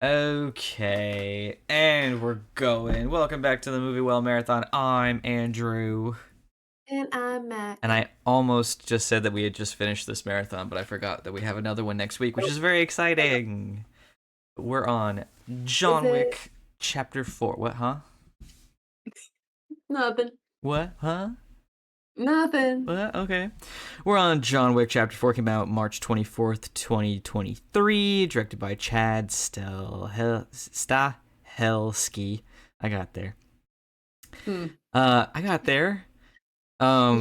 Okay, and we're going. Welcome back to the Movie Well Marathon. I'm Andrew. And I'm And Mac. I almost just said that we had just finished this marathon, but I forgot that we have another one next week, which Nope. is very exciting. We're on Is John it Wick Chapter 4. What, huh? nothing? What, huh? Nothing. What? Okay. We're on John Wick Chapter 4, came out March 24th, 2023, directed by Chad Stahelski. I got there. Hmm. I got there. Yeah, Um,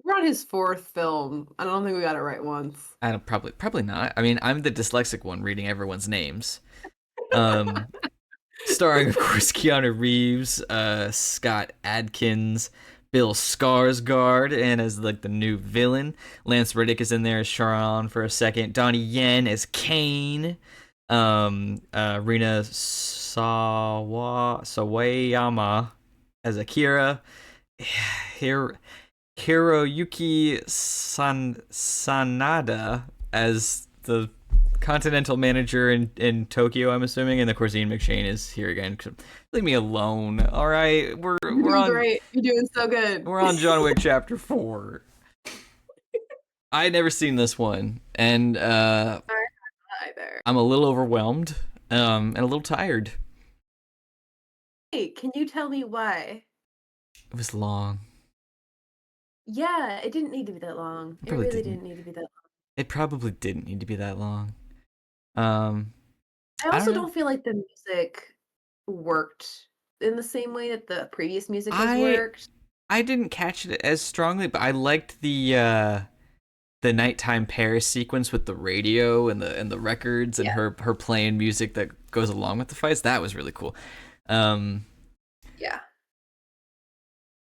we're on his fourth film. I don't think we got it right once. I don't probably not. I mean, I'm the dyslexic one reading everyone's names. Um, Starring of course Keanu Reeves, Scott Adkins, Bill Skarsgård, and as like the new villain, Lance Reddick is in there as Charon for a second. Donnie Yen as Kane. Rina Sawayama as Akira. Hir- Hiroyuki Sanada as the Continental manager in Tokyo, I'm assuming, and of course Ian McShane is here again. Leave me alone. All right, we're You're we're doing on great. You're doing so good. we're on John Wick Chapter 4. I had never seen this one, and Hi there. I'm a little overwhelmed, and a little tired. Hey, can you tell me why? It was long. Yeah, it didn't need to be that long. It It probably really didn't. didn't need to be that long. It probably didn't need to be that long. Um, I I don't also know. don't feel like the music worked in the same way that the previous music has I worked. I didn't catch it as strongly, but I liked the nighttime Paris sequence with the radio and the records and Yeah, her playing music that goes along with the fights. That was really cool. Um, yeah.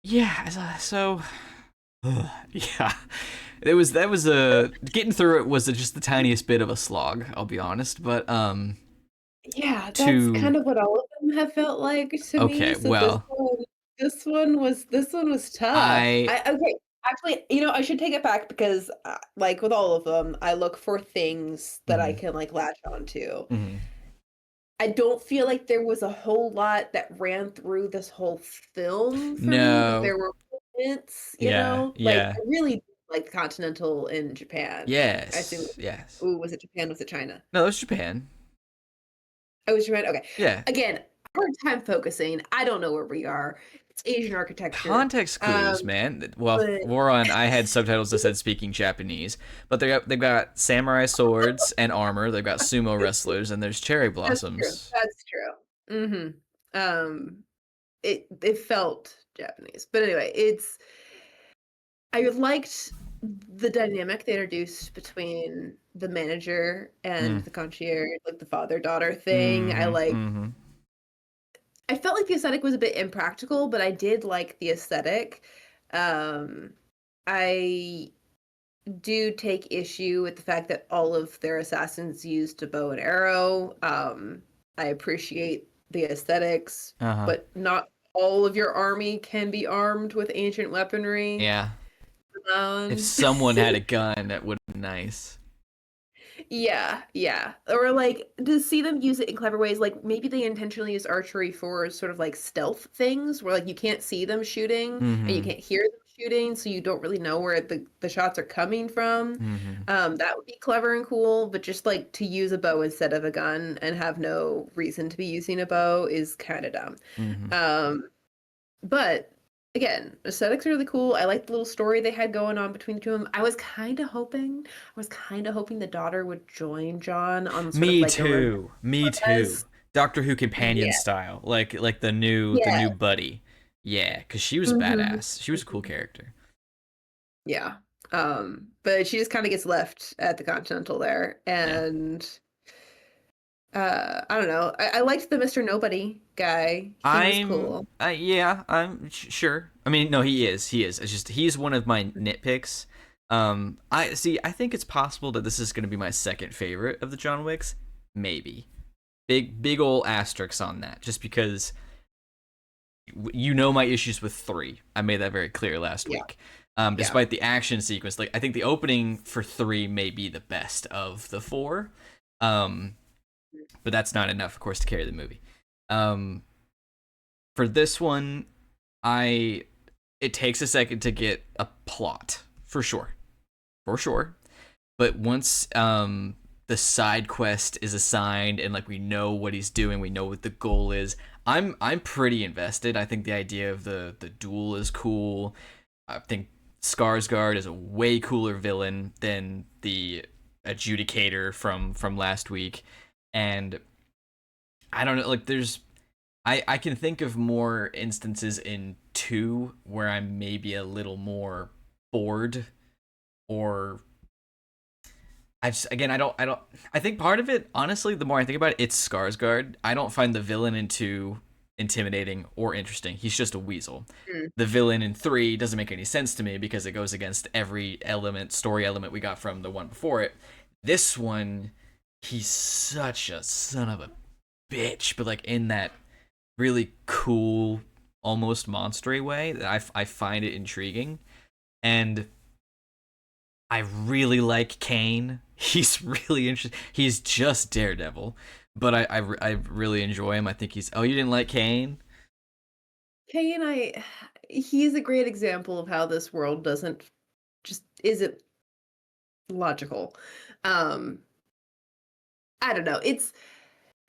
yeah, so yeah, that was a getting through it was just the tiniest bit of a slog. I'll be honest, but Yeah, that's to kind of what all of them have felt like to me. okay, So this well, one, this one was tough. I Okay, actually, I should take it back because, like with all of them, I look for things that I mhm, can like latch onto. mhm. I don't feel like there was a whole lot that ran through this whole film for me, but No, there were moments, yeah, like yeah, I really like Continental in Japan. I assume. yes, yes. Ooh, was it Japan? Was it China? No, that's Japan. Oh, it's Japan? Okay. Yeah, Again, hard time focusing. I don't know where we are. It's Asian architecture. context clues, man. Well, But we're on. I had subtitles that said speaking Japanese, but they've got samurai swords and armor. They've got sumo wrestlers, and there's cherry that's true. blossoms. That's true. It felt Japanese. But anyway, I liked the dynamic they introduced between the manager and Mm. the concierge, like the father-daughter thing. Mm-hmm. Mm-hmm. I felt like the aesthetic was a bit impractical, but I did like the aesthetic. Um, I do take issue with the fact that all of their assassins used a bow and arrow. I appreciate the aesthetics, Uh huh. but not all of your army can be armed with ancient weaponry. Yeah. If Um, someone had a gun, that would be nice. Yeah, yeah. Or like to see them use it in clever ways, like maybe they intentionally use archery for sort of like stealth things where like you can't see them shooting and you Mm-hmm. can't hear them shooting, so you don't really know where the shots are coming from. Mm-hmm. That would be clever and cool, but just like to use a bow instead of a gun and have no reason to be using a bow is kind of dumb. Mm-hmm. Um, but again, aesthetics are really cool. I like the little story they had going on between the two of them. I was kind of hoping the daughter would join John on sort of Me like a revenge too. Me too. quest. Doctor Who companion Yeah, style, like the new yeah, buddy. Yeah, because she was hmm badass. She was a cool character. yeah. But she just kind of gets left at the Continental there, Yeah. and I don't know. I liked the Mr. Nobody guy. He was cool. Yeah, sure. I mean, no, he is. He is. It's just he's one of my nitpicks. I see. I think it's possible that this is going to be my second favorite of the John Wicks. Maybe big old asterisks on that, just because my issues with three. I made that very clear last Yeah, week. yeah. Despite the action sequence, like I think the opening for three may be the best of the four. Um, but that's not enough, of course, to carry the movie. Um, for this one, I it takes a second to get a plot for sure. But once the side quest is assigned and like we know what he's doing, we know what the goal is. I'm pretty invested. I think the idea of the duel is cool. I think Skarsgård is a way cooler villain than the adjudicator from last week, and I don't know. Like, I can think of more instances in two where I'm maybe a little more bored, or I just, again, I don't I think part of it, honestly, the more I think about it, it's Skarsgård. I don't find the villain in two intimidating or interesting. He's just a weasel. Mm. The villain in three doesn't make any sense to me because it goes against every story element we got from the one before it. This one, he's such a son of a bitch, but like in that really cool, almost monstery way that I find it intriguing. And I really like Kane. He's really interesting. He's just Daredevil, but I really enjoy him. I think he's. Oh, you didn't like Kane? Kay and I, he's a great example of how this world doesn't just isn't logical. Um, I don't know.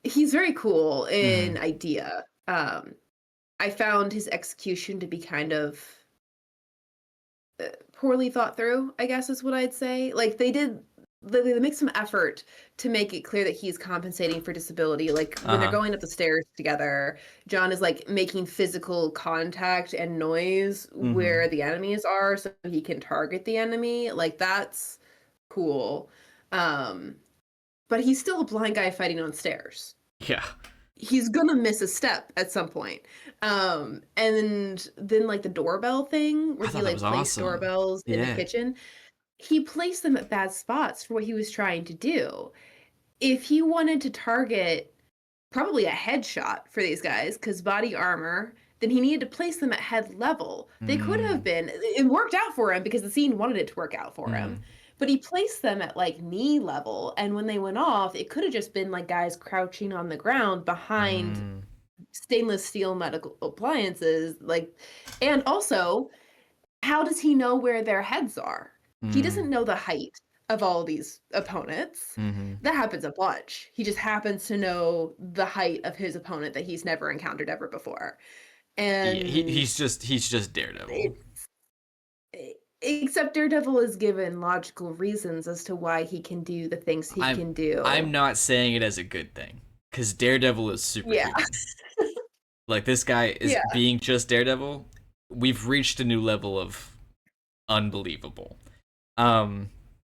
He's very cool Mm-hmm. in idea. I found his execution to be kind of poorly thought through, I guess is what I'd say. Like they make some effort to make it clear that he's compensating for disability. Like Uh when they're huh. going up the stairs together, John is like making physical contact and noise Mm-hmm. where the enemies are so he can target the enemy. Like that's cool. Um, but he's still a blind guy fighting on stairs. Yeah, He's gonna miss a step at some point. And then like the doorbell thing where I he thought that like was placed awesome. doorbells in the Yeah. kitchen, he placed them at bad spots for what he was trying to do. If he wanted to target probably a headshot for these guys, because body armor, then he needed to place them at head level. They could have Mm. been, it worked out for him because the scene wanted it to work out for him. Mm. But he placed them at like knee level. And when they went off, it could have just been like guys crouching on the ground behind Mm. stainless steel medical appliances. Like, and also, how does he know where their heads are? He Mm. doesn't know the height of all these opponents. Mm-hmm. That happens a bunch. He just happens to know the height of his opponent that he's never encountered ever before. Yeah, And he's just Daredevil. it, except Daredevil is given logical reasons as to why he can do the things he I'm can I'm do. not saying it as a good thing because Daredevil is Yeah. superhuman. Like, this guy is Yeah. being just Daredevil. We've reached a new level of unbelievable. Um,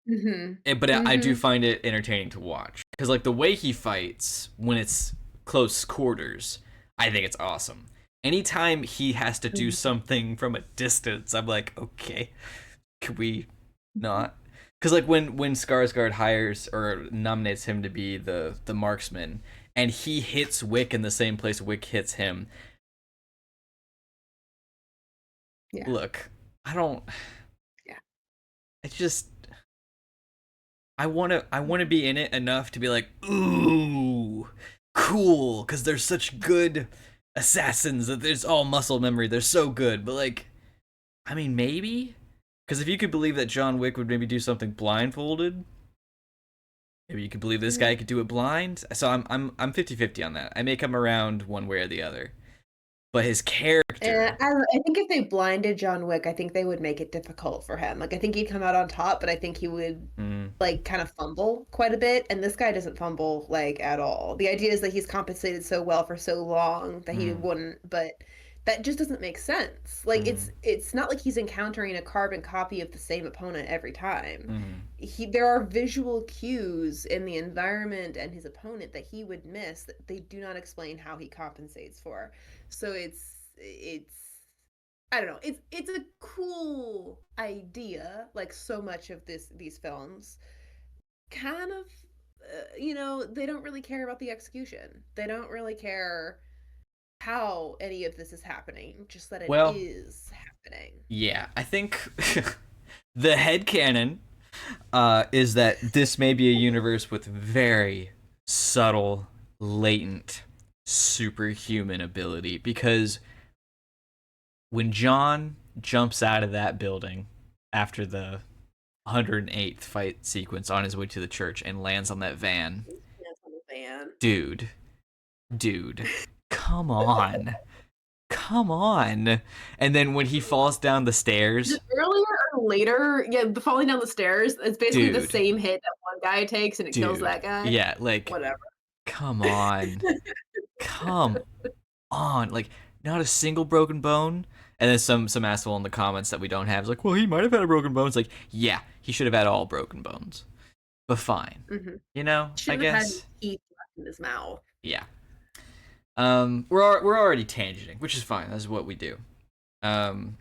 Mhm. but I do Mhm. find it entertaining to watch because like the way he fights when it's close quarters, I think it's awesome. Anytime he has to do Mhm. something from a distance, I'm like, okay, could we not? Because like when Skarsgård hires or nominates him to be the marksman, and he hits Wick in the same place Wick hits him. Yeah. Look, I don't. Yeah. It's just I wanna be in it enough to be like, ooh, cool, because they're such good assassins that there's all muscle memory. They're so good, but like, I mean, maybe because if you could believe that John Wick would maybe do something blindfolded, maybe you could believe this guy Mhm. could do it blind. So I'm 50-50 on that. I may come around one way or the other, but his And character, I think if they blinded John Wick, I think they would make it difficult for him. Like I think he'd come out on top, but I think he would mm, like kind of fumble quite a bit. And this guy doesn't fumble like at all. The idea is that he's compensated so well for so long that he mm, wouldn't, but that just doesn't make sense. Like mm, it's not like he's encountering a carbon copy of the same opponent every time. mm, There are visual cues in the environment and his opponent that he would miss that they do not explain how he compensates for. So it's I don't know. It's a cool idea. Like so much of these films, kind of, they don't really care about the execution. They don't really care how any of this is happening. Just that it well, is happening. yeah, I think the head canon is that this may be a universe with very subtle latent superhuman ability, because when John jumps out of that building after the 108th fight sequence on his way to the church and lands on that van, That's on the fan. dude, dude, come on. Come on. And then when he falls down the Is stairs, it earlier or later? Yeah, the falling down the stairs. It's basically the dude, same hit that one guy takes, and it kills dude. that guy. Yeah, like, Whatever. come on. Come on. Like, not a single broken bone. And then some asshole in the comments that we don't have is like, well, he might have had a broken bone. It's like, yeah, he should have had all broken bones. But fine. Mm-hmm. You know, I Shouldn't have had his guess. teeth left in his mouth. Yeah. We're already tangenting, which is fine. That's what we do. Um,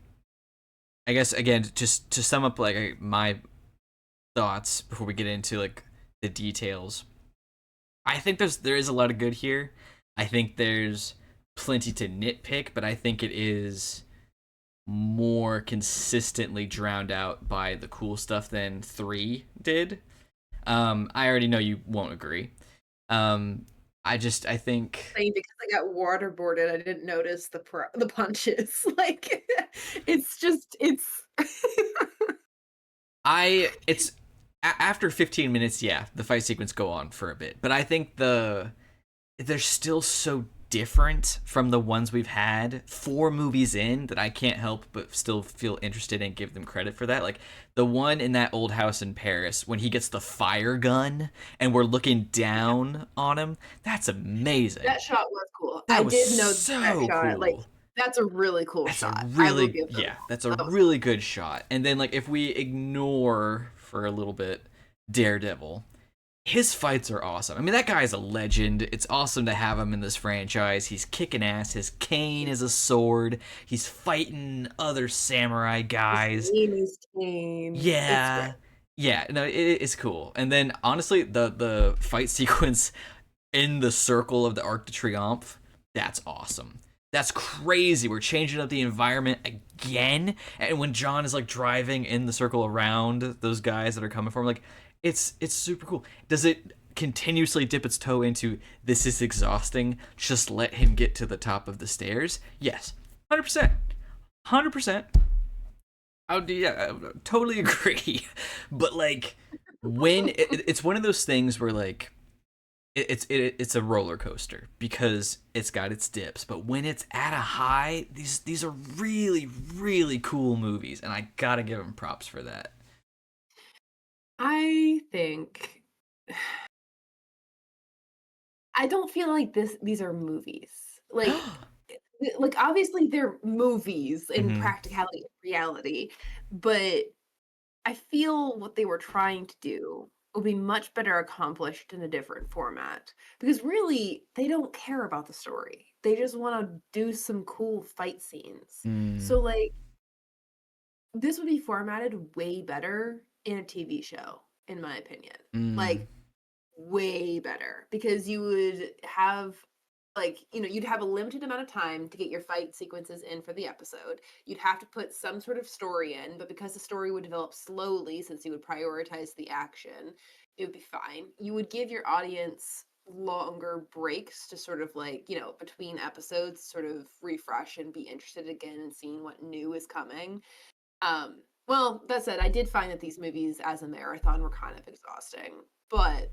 I guess again, just to sum up like my thoughts before we get into like the details. I think there is a lot of good here. I think there's plenty to nitpick, but I think it is more consistently drowned out by the cool stuff than 3 did. I already know you won't agree. I think Saying because I got waterboarded, I didn't notice the punches. Like, it's. it's after 15 minutes, yeah, the fight sequence go on for a bit, but I think they're still so different from the ones we've had 4 movies in that I can't help but still feel interested and give them credit for that. Like the one in that old house in Paris when he gets the fire gun and we're looking down on him, that's amazing. That shot was cool. That I was did know so that shot. Like, cool. that's a really cool That's a shot. I will really, give them. yeah, that's a That was really good shot. And then like if we ignore for a little bit Daredevil, his fights are awesome. I mean, that guy is a legend. It's awesome to have him in this franchise. He's kicking ass. His cane is a sword. He's fighting other samurai guys. Amy's cane. It's great. Yeah. Yeah, no, it's cool. And then honestly, the fight sequence in the circle of the Arc de Triomphe, that's awesome. That's crazy. We're changing up the environment again. And when John is like driving in the circle around those guys that are coming for him, like it's super cool. Does it continuously dip its toe into this is exhausting? Just let him get to the top of the stairs? Yes. 100%. 100%. I totally agree. But like when it's one of those things where like it's a roller coaster because it's got its dips, but when it's at a high, these are really cool movies, and I gotta give them props for that. I think I don't feel like these are movies. Like obviously they're movies in Mm-hmm. practicality and reality, but I feel what they were trying to do will be much better accomplished in a different format. Because really, they don't care about the story. They just want to do some cool fight scenes. Mm, So like this would be formatted way better in a TV show, in my opinion. mm, Like way better because you would have like you'd have a limited amount of time to get your fight sequences in for the episode. You'd have to put some sort of story in, but because the story would develop slowly since you would prioritize the action, it would be fine. You would give your audience longer breaks to sort of like between episodes sort of refresh and be interested again in seeing what new is coming. Well, that said, I did find that these movies as a marathon were kind of exhausting, but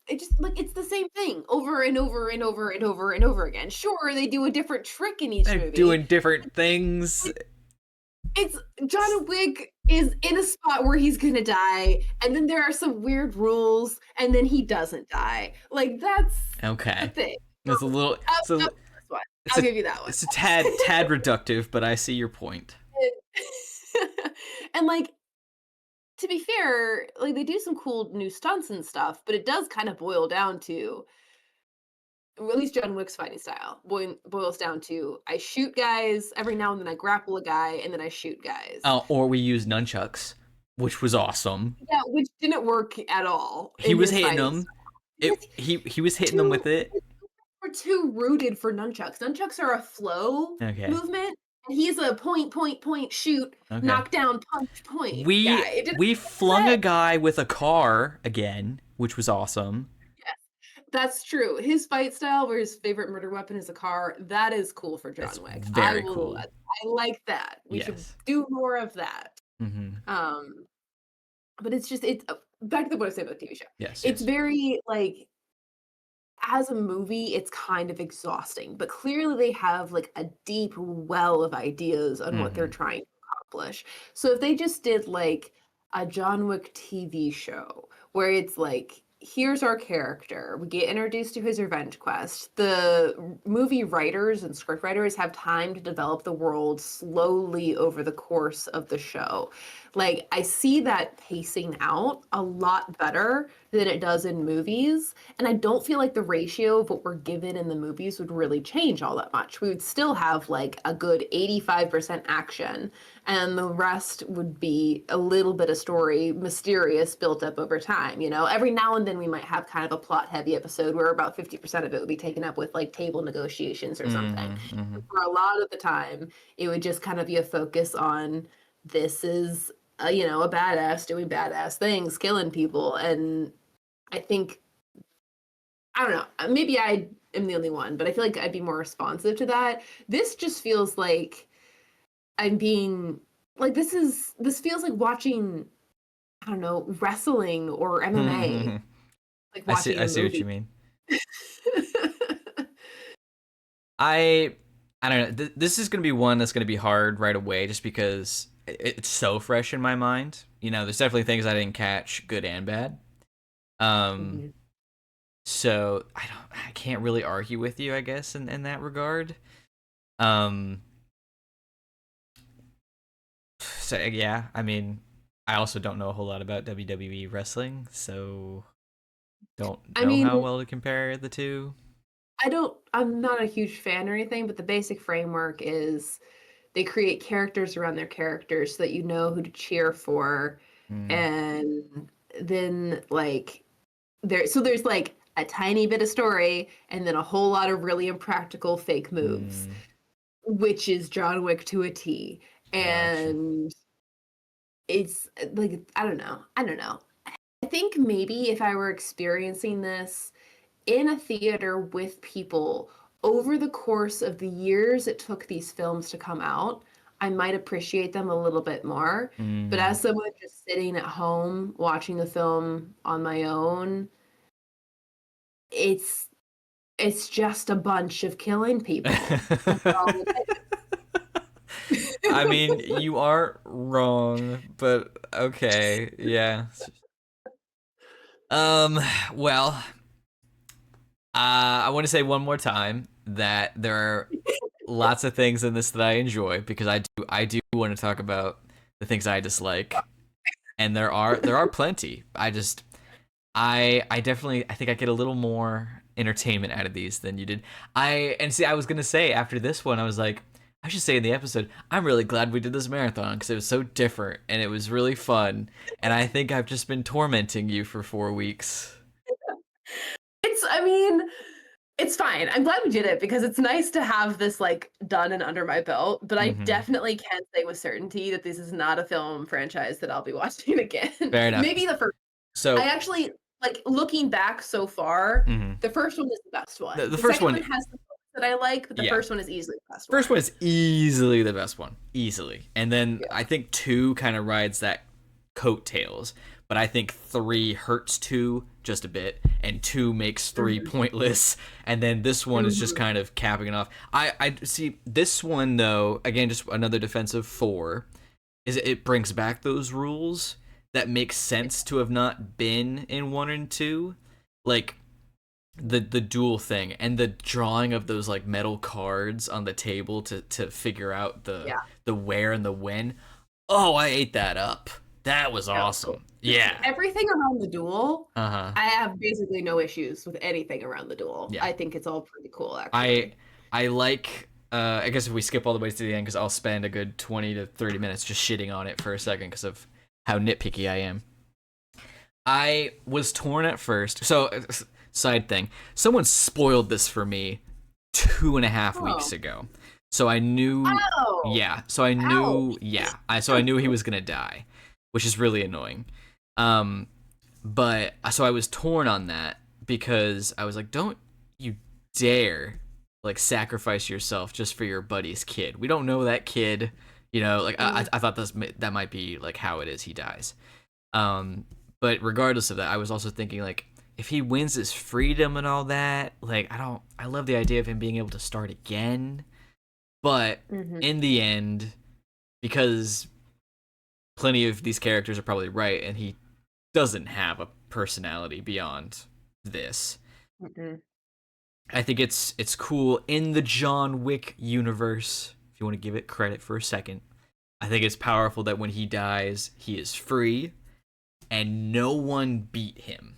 it just like it's the same thing over and over and over and over and over again. Sure, they do a different trick in each they're movie. doing different things. It's John Wick is in a spot where he's gonna die, and then there are some weird rules, and then he doesn't die. Like that's the Okay, thing. it's a little, Up, so up this one. it's I'll a give you that one. it's a tad reductive, but I see your point. And like to be fair, like they do some cool new stunts and stuff, but it does kind of boil down to well, at least John Wick's fighting style boils down to I shoot guys every now and then I grapple a guy and then I shoot guys. Or we use nunchucks, which was awesome. Yeah, which didn't work at all He in was his hitting fighting them. style. Because He was hitting them too with it. we're too rooted for nunchucks. Nunchucks are a flow Okay. movement, and he's a point, shoot, Okay. knock down, punch, point We guy. It didn't we make flung a sense. guy with a car again, which was awesome. That's true. His fight style, where his favorite murder weapon is a car, that is cool for That's John Wick. very cool. I like that. We should Yes. do more of that. Mm-hmm. Um, but it's back to what I said about the TV show. Yes. It's Yes. very like as a movie, it's kind of exhausting, but clearly they have like a deep well of ideas on what they're Mm-hmm. trying to accomplish. So if they just did like a John Wick TV show where it's like, here's our character, we get introduced to his revenge quest. The movie writers and script writers have time to develop the world slowly over the course of the show. Like, I see that pacing out a lot better than it does in movies. And I don't feel like the ratio of what we're given in the movies would really change all that much. We would still have like a good 85% action, and the rest would be a little bit of story, mysterious, built up over time. You know, every now and then we might have kind of a plot heavy episode where about 50% of it would be taken up with like table negotiations or something. Mm-hmm. Mm-hmm. But for a lot of the time, it would just kind of be a focus on this is you know, a badass doing badass things, killing people. And I think, I don't know, maybe I am the only one, but I feel like I'd be more responsive to that. This just feels like I'm being, like, this feels like watching, I don't know, wrestling or MMA, like watching I a see what you movie. mean. I I don't know. This is going to be one that's going to be hard right away, just because it's so fresh in my mind. You know, there's definitely things I didn't catch, good and bad. Um, Mhm. so I can't really argue with you, I guess, in that regard. Um, so yeah, I mean, I also don't know a whole lot about WWE wrestling, so don't I know mean, how well to compare the two. I'm not a huge fan or anything, but the basic framework is they create characters around their characters so that you know who to cheer for. Mm, And then like there's like a tiny bit of story and then a whole lot of really impractical fake moves, mm, which is John Wick to a T. gotcha. And it's like I don't know. I think maybe if I were experiencing this in a theater with people over the course of the years it took these films to come out, I might appreciate them a little bit more. But Mm. as someone just sitting at home watching the film on my own, it's it's just a bunch of killing people. That's all it I mean, is. you aren't wrong, but okay, yeah. Um, well, I want to say one more time that there are lots of things in this that I enjoy, because I do want to talk about the things I dislike, and there are plenty. I definitely I think I get a little more entertainment out of these than you did. And see, I was gonna say after this one, I was like, I should say in the episode, I'm really glad we did this marathon because it was so different and it was really fun. And I think I've just been tormenting you for 4 weeks. It's I mean, it's fine. I'm glad we did it because it's nice to have this like done and under my belt, but I Mm-hmm. definitely can't say with certainty that this is not a film franchise that I'll be watching again. Fair enough. Maybe the first. I So, actually like looking back so far, mhm. the first one is the best one. The The first second one, one has the moments that I like, but the yeah, first one is easily the best first one one. is easily the best one, easily, and then Yeah. I think two kind of rides that coattails, but I think three hurts two just a bit, and two makes three Mhm. pointless, and then this one is just Mhm. kind of capping it off. I see this one though, again, just another defensive four, is it brings back those rules that make sense to have not been in one and two, like the dual thing and the drawing of those like metal cards on the table to figure out Yeah, the where and the when. Oh, I ate that up. That was that was cool. awesome. Just Yeah. everything around the duel, Uh-huh. I have basically no issues with anything around the duel. Yeah. I think it's all pretty cool, I actually. I like I guess if we skip all the way to the end, because I'll spend a good 20 to 30 minutes just shitting on it for a second because of how nitpicky I am. I was torn at first. So, side thing, someone spoiled this for me 2.5 weeks Oh, ago. So I knew, oh, yeah. So I knew, ouch. yeah. So I knew he was gonna die, which is really annoying. Um, but so I was torn on that because I was like, don't you dare like sacrifice yourself just for your buddy's kid. We don't know that kid, you know. Like I thought that might be like how it is he dies. Um, but regardless of that, I was also thinking like if he wins his freedom and all that, like I love the idea of him being able to start again. But Mm-hmm. in the end, because plenty of these characters are probably right, and he doesn't have a personality beyond this. Mm-hmm. I think it's cool in the John Wick universe. If you want to give it credit for a second, I think it's powerful that when he dies, he is free, and no one beat him.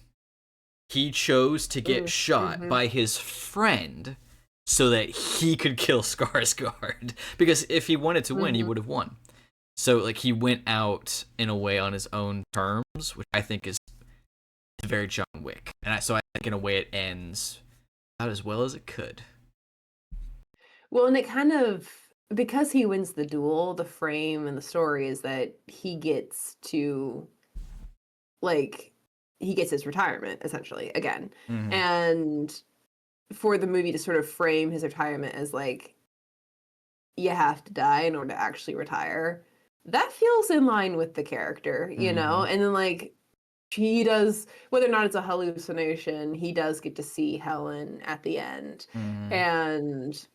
He chose to get shot Mm-hmm. by his friend so that he could kill Skarsgård. Because if he wanted to win, he Mm-hmm. would have won. So like he went out in a way on his own terms, which I think is very John Wick. So I think in a way it ends about as well as it could. Well, and it kind of, because he wins the duel, the frame and the story is that he gets to, like, he gets his retirement essentially again. Mm-hmm. And for the movie to sort of frame his retirement as like, you have to die in order to actually retire, that feels in line with the character, you Mm-hmm. know? And then, like, he does, whether or not it's a hallucination, he does get to see Helen at the end. Mm-hmm. And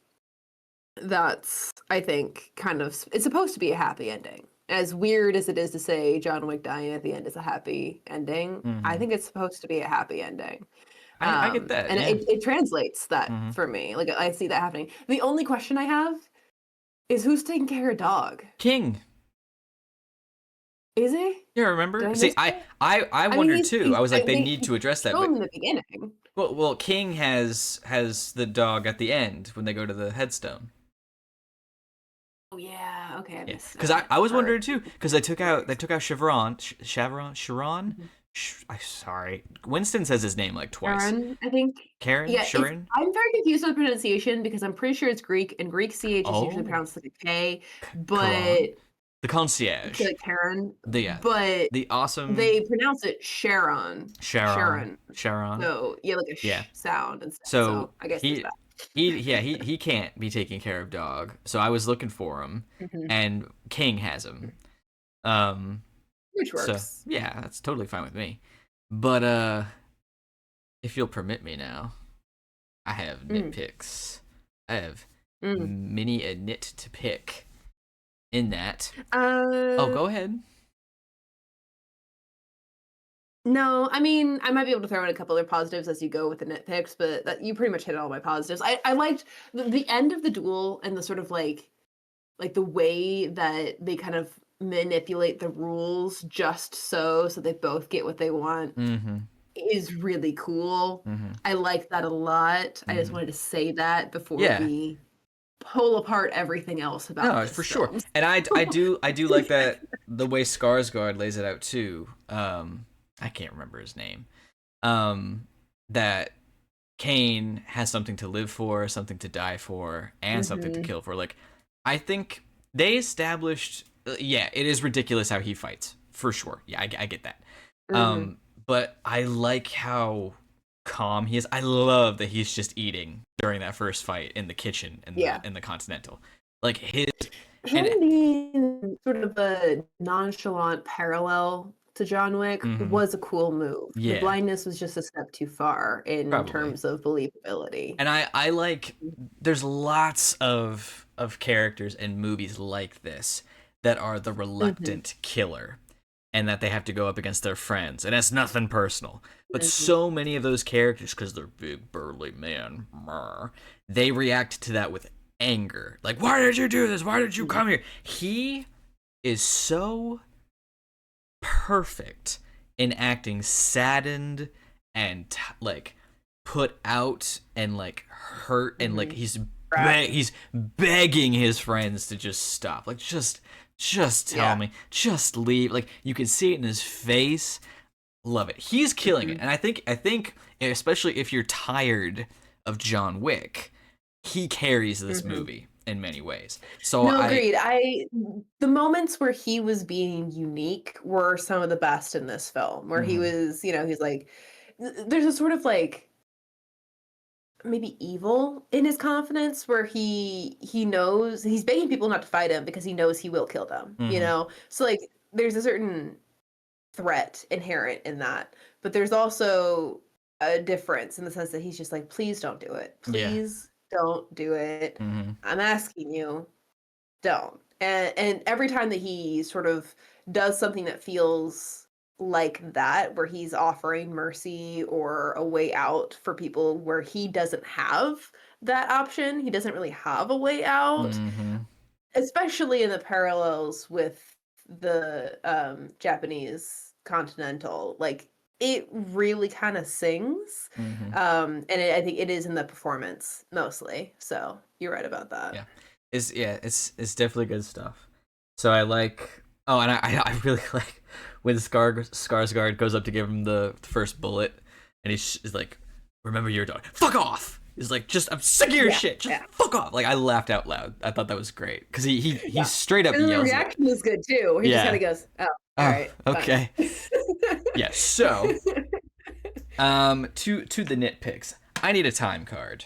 that's, I think, kind of, it's supposed to be a happy ending. As weird as it is to say John Wick dying at the end is a happy ending, I Mm-hmm. think it's supposed to be a happy ending. I get that. And Yeah. it translates that Mm-hmm. for me. Like, I see that happening. The only question I have is who's taking care of dog? King. Is he? Yeah, Did remember? I See, miss it? I I mean, wondered too. I was like, they need to they address that, show but him in the beginning. well, King has the dog at the end when they go to the headstone. Oh yeah, okay, I Yeah, missed because that I was part. wondering too. Because they took out Right. Sharon. Mhm. I sorry, Winston says his name like twice. Sharon, I think. Karen, Yeah, it's Sharon. I'm very confused with pronunciation because I'm pretty sure it's Greek, and Greek CH is usually Oh, pronounced like a K, Karan, but the concierge. like Karen, The but the awesome they pronounce it Sharon. Sharon. Sharon. Sharon. So yeah, like a Yeah. sound instead. So So I guess there's he that. he can't be taking care of dog. So I was looking for him, Mhm. and King has him. Um. Which So works. yeah, that's totally fine with me. But if you'll permit me now, I have Mm, nitpicks. I have mm. many a nit to pick in that. Oh, Uh, go ahead. no, I mean, I might be able to throw in a couple other positives as you go with the nitpicks, but you pretty much hit all my positives. I liked the end of the duel and the sort of like the way that they kind of manipulate the rules just so they both get what they want Mm-hmm. is really cool. Mm-hmm. I like that a lot. I just Mm-hmm. wanted to say that before Yeah. we pull apart everything else about No, for this sure. film. And I do like that the way Skarsgård lays it out too. I can't remember his name. That Kane has something to live for, something to die for, and something to Hmm. kill for. Like, I think they established. Yeah, it is ridiculous how he fights for sure. Yeah, I get that. Hmm. But I like how calm he is. I love that he's just eating during that first fight in the kitchen Yeah. in the Continental. Like his Him and being sort of a nonchalant parallel to John Wick mm-hmm, was a cool move. The yeah, blindness was just a step too far in probably. terms of believability. And I like there's lots of characters in movies like this that are the Mhm, reluctant killer and that they have to go up against their friends and it's nothing personal. But mhm, so many of those characters cuz they're big burly men, they react to that with anger. Like, "Why did you do this? Why did you mhm. come here?" He is so perfect in acting saddened and like put out and like hurt and like Mhm. he's Right. he's begging his friends to just stop, like just tell Yeah. me, just leave. Like you can see it in his face. Love it. He's killing it, Mhm. and I think especially if you're tired of John Wick, he carries this Mhm. movie in many ways. So No, I agreed. The moments where he was being unique were some of the best in this film, where he mhm, was, he's like, there's a sort of like maybe evil in his confidence where he knows he's begging people not to fight him because he knows he will kill them, you Mm-hmm. know? So like there's a certain threat inherent in that. But there's also a difference in the sense that he's just like, please don't do it. Yeah. Please don't do it. Mm-hmm. I'm asking you, don't. And every time that he sort of does something that feels like that, where he's offering mercy or a way out for people where he doesn't have that option, he doesn't really have a way out, Mm-hmm. especially in the parallels with the Japanese Continental. Like it really kind of sings, Mm-hmm. I think it is in the performance mostly. So you're right about that. Yeah. It's definitely good stuff. So I like. Oh, and I really like when Skarsgård goes up to give him the first bullet, and he's like, "Remember your dog? Fuck off!" He's like, "Just I'm sick of your Yeah, shit. Just yeah, fuck off!" Like I laughed out loud. I thought that was great because he yeah. straight up And then the yells it. reaction is good too. He just kind Yeah. of goes, "Oh, all Oh, right, fine." okay. Yeah. So, to the nitpicks. I need a time card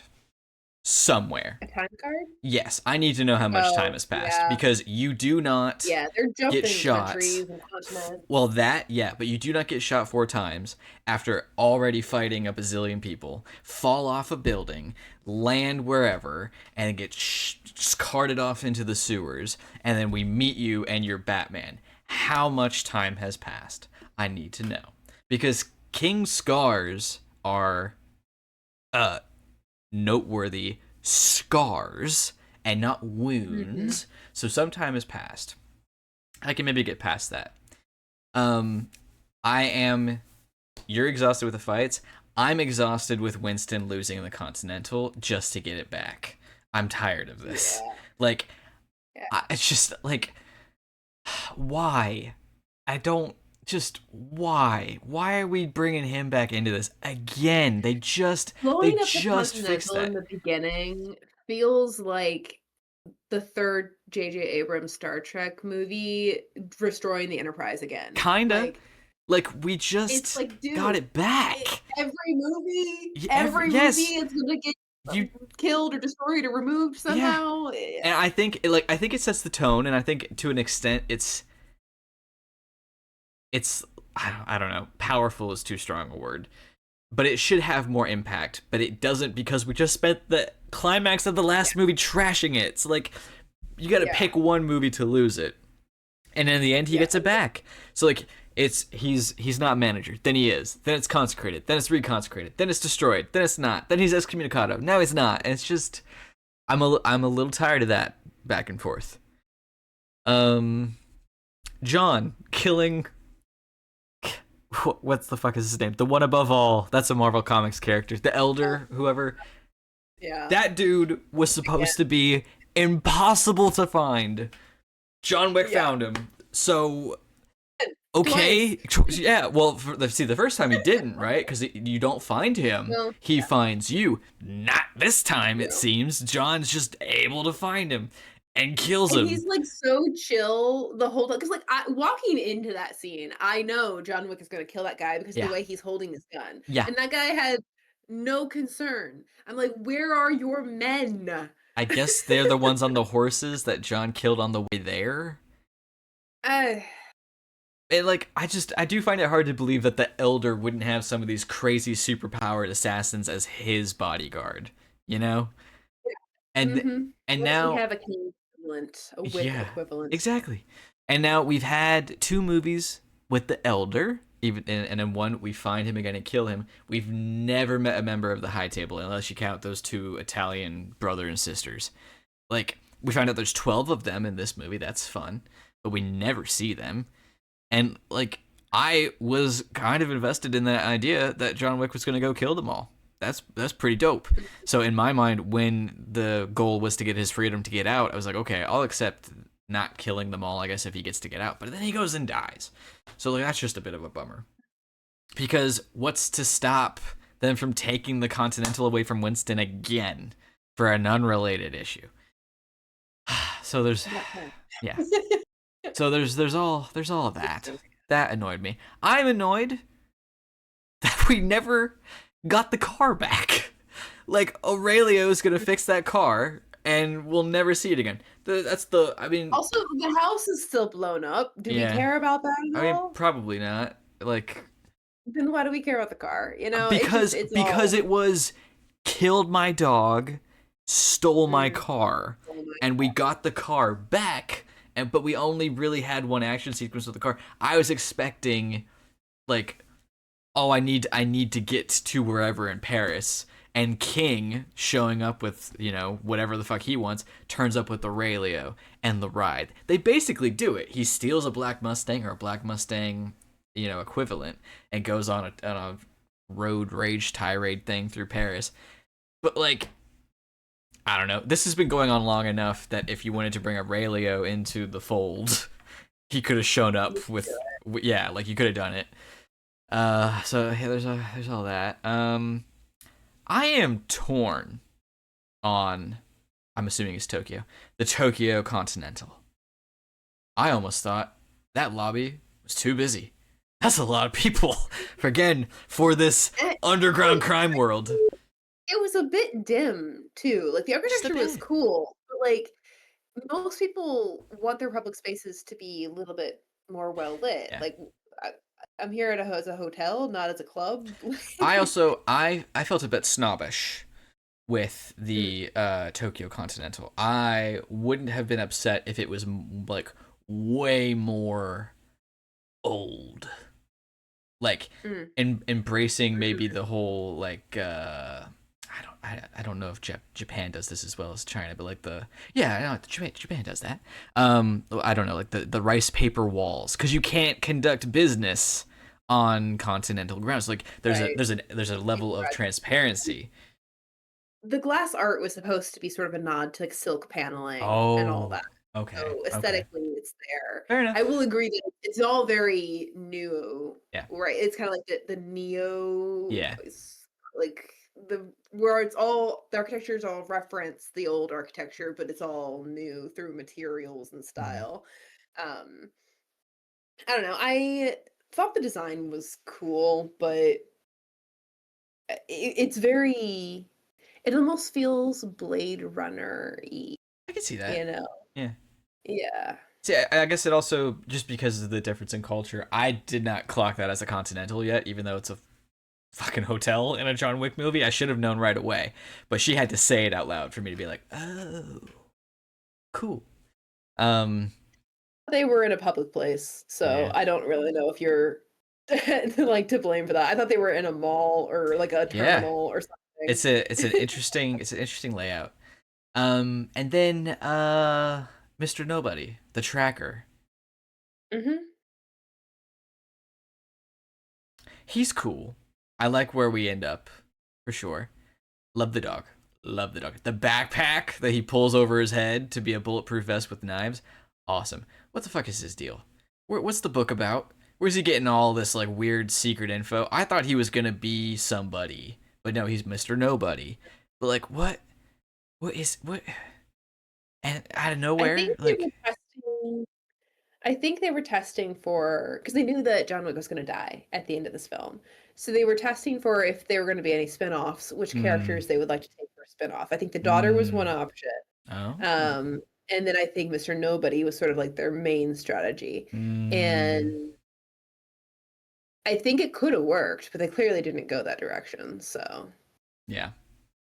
somewhere. A time card? Yes, I need to know how much time Oh, has passed yeah, because you do not yeah. They're get jumping shot. countries and Well, continents. that, yeah, but you do not get shot 4 times after already fighting a bazillion people, fall off a building, land wherever, and get just carted off into the sewers, and then we meet you and you're Batman. How much time has passed? I need to know. Because King's scars are uh noteworthy scars and not Hmm. wounds. So some time has passed. I can maybe get past that. Um, I am. You're exhausted with the fights. I'm exhausted with Winston losing the Continental just to get it back. I'm tired of this. Yeah, Like, yeah. it's just like, why? I don't. Just why? Why are we bringing him back into this again? They Blowing up the just fixed Continental in that. the beginning feels like the third J.J. Abrams Star Trek movie restoring the Enterprise again. Kinda. Like Like we it's just like, got dude, it back. every movie Yes, is gonna get you. killed or destroyed or removed Yeah, somehow. Yeah. and I think it sets the tone, and I think to an extent it's I don't know. Powerful is too strong a word, but it should have more impact. But it doesn't because we just spent the climax of the last movie trashing it. It's like you got to Yeah. pick one movie to lose it, and in the end he Yeah. gets it back. So like he's not manager, then he is, then it's consecrated, then it's reconsecrated, then it's destroyed, then it's not, then he's excommunicado, now he's not, and it's just I'm a little tired of that back and forth. um John killing what's the fuck is his name, the one above all, that's a Marvel Comics character, the elder, whoever, Yeah. that dude was Again. supposed to be impossible to find. John Wick Yeah. found him. So Twice. okay, yeah. Well, see, the first time he didn't, right? Because you don't find him, Well, he yeah. finds you. Not this time, it No. seems. John's just able to find him and kills And him. he's like so chill the whole time. Because like walking into that scene, I know John Wick is gonna kill that guy because of the Yeah, way he's holding his gun. yeah. And that guy had no concern. I'm like, where are your men? I guess they're the ones on the horses that John killed on the way there. Uh, And like, I do find it hard to believe that the Elder wouldn't have some of these crazy superpowered assassins as his bodyguard. You know, and mm-hmm. and Unless we now have a king equivalent, a Wick yeah, equivalent. exactly. And now we've had 2 movies with the Elder, even and in one we find him again and kill him. We've never met a member of the High Table unless you count those 2 Italian brother and sisters. Like we find out there's 12 of them in this movie. That's fun, but we never see them. And like I was kind of invested in that idea that John Wick was going to go kill them all. That's pretty dope. So in my mind, when the goal was to get his freedom to get out, I was like, okay, I'll accept not killing them all, I guess, if he gets to get out. But then he goes and dies. So like that's just a bit of a bummer. Because what's to stop them from taking the Continental away from Winston again for an unrelated issue? So there's yeah. So there's all of that. That annoyed me. I'm annoyed that we never got the car back. Like, Aurelio's gonna fix that car, and we'll never see it again. I mean... Also, the house is still blown up. Do we Yeah. care about that at I mean, all? probably not. Like... Then why do we care about the car? You know, Because it's all... it was killed my dog, stole my Mm. car, Oh my and we got the car back, but we only really had one action sequence with the car. I was expecting, like, oh, I need to get to wherever in Paris, and King showing up with, you know, whatever the fuck he wants, turns up with Aurelio and the ride. They basically do it. He steals a black Mustang or a black Mustang, you know, equivalent, and goes on a road rage tirade thing through Paris. But, like, I don't know. This has been going on long enough that if you wanted to bring Aurelio into the fold, he could have shown up with, yeah, like, you could have done it. So yeah, there's all that. I am torn on, I'm assuming it's Tokyo, the Tokyo Continental. I almost thought that lobby was too busy. That's a lot of people for this underground crime world. It was a bit dim too. Like the architecture was cool, but like most people want their public spaces to be a little bit more well lit. Yeah. Like I'm here as a hotel, not as a club. I felt a bit snobbish with the Tokyo Continental. I wouldn't have been upset if it was like way more old, like embracing maybe the whole like I don't know if Japan does this as well as China, but like Japan does that. I don't know, like the rice paper walls, because you can't conduct business on continental grounds. Like there's a level of transparency. The glass art was supposed to be sort of a nod to like silk paneling and all that. Okay. So aesthetically, it's there. Fair enough. I will agree that it's all very new. Yeah. Right. It's kind of like the neo. Yeah. Like where it's all the architecture is all reference the old architecture, but it's all new through materials and style. I don't know. I thought the design was cool, but it's very. It almost feels Blade Runner-y. I can see that. You know. Yeah. Yeah. See, I guess it also, just because of the difference in culture, I did not clock that as a Continental yet, even though it's a fucking hotel in a John Wick movie. I should have known right away, but she had to say it out loud for me to be like, oh, cool. They were in a public place, so yeah. I don't really know if you're like to blame for that. I thought they were in a mall or like a terminal or something. It's an interesting layout. And then Mr. Nobody, the tracker. He's cool. I like where we end up, for sure. Love the dog. The backpack that he pulls over his head to be a bulletproof vest with knives. Awesome. What the fuck is his deal? What's the book about? Where's he getting all this like weird secret info? I thought he was gonna be somebody, but no, he's Mr. Nobody. But like, what? And out of nowhere, I think they were testing for, because they knew that John Wick was going to die at the end of this film. So they were testing for if there were going to be any spin-offs, which characters they would like to take for a spin-off. I think the daughter was one option. And then I think Mr. Nobody was sort of like their main strategy. And I think it could have worked, but they clearly didn't go that direction. So yeah.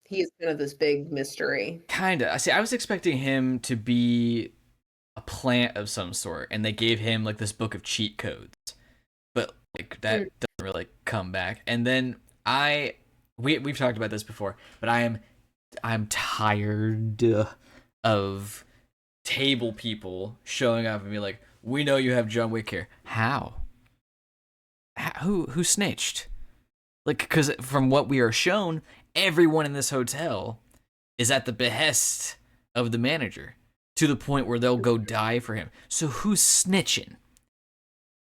He is kind of this big mystery. Kinda. See, I was expecting him to be a plant of some sort, and they gave him like this book of cheat codes, but like that doesn't really come back. And then we've talked about this before, but I'm tired of table people showing up and be like, "We know you have John Wick here." How? Who snitched? Like, because from what we are shown, everyone in this hotel is at the behest of the manager, to the point where they'll go die for him. So who's snitching?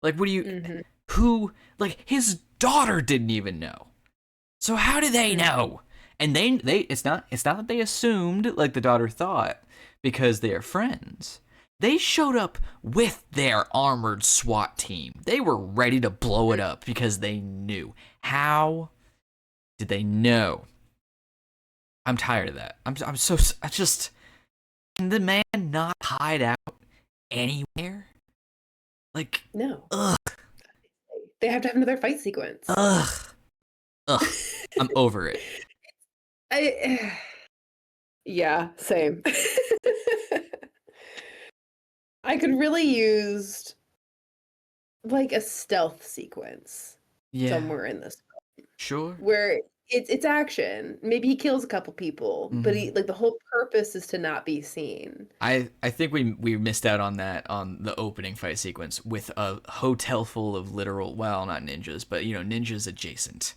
Like, what do you... Who... Like, his daughter didn't even know. So how do they know? And they it's not that they assumed, like the daughter thought, because they are friends. They showed up with their armored SWAT team. They were ready to blow it up because they knew. How Did they know? I'm tired of that. I just, can the man not hide out anywhere? Like, No, ugh, they have to have another fight sequence. ugh, ugh. I'm over it. I yeah, same. I could really use like a stealth sequence Yeah, somewhere in this sure. where it's action. Maybe he kills a couple people, but he Mhm. like the whole purpose is to not be seen. I think we missed out on that on the opening fight sequence with a hotel full of literal, well, not ninjas, but ninjas adjacent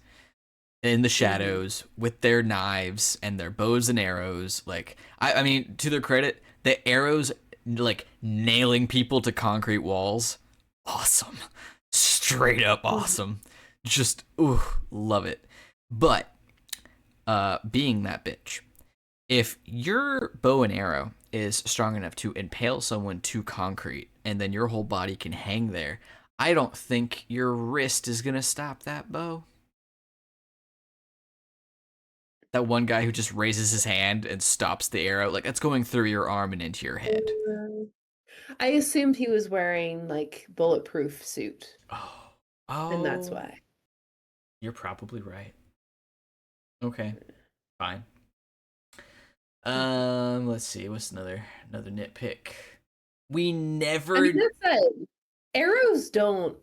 in the Hmm. shadows with their knives and their bows and arrows. Like, I mean, to their credit, the arrows like nailing people to concrete walls, awesome, straight up awesome. Just ooh, love it. But being that bitch, if your bow and arrow is strong enough to impale someone to concrete and then your whole body can hang there, I don't think your wrist is gonna stop that bow. That one guy who just raises his hand and stops the arrow, like that's going through your arm and into your head. I assumed he was wearing like bulletproof suit, Oh, and that's oh, why. you're probably right. Okay, fine. Let's see. What's another nitpick? We I mean, never. that said, arrows don't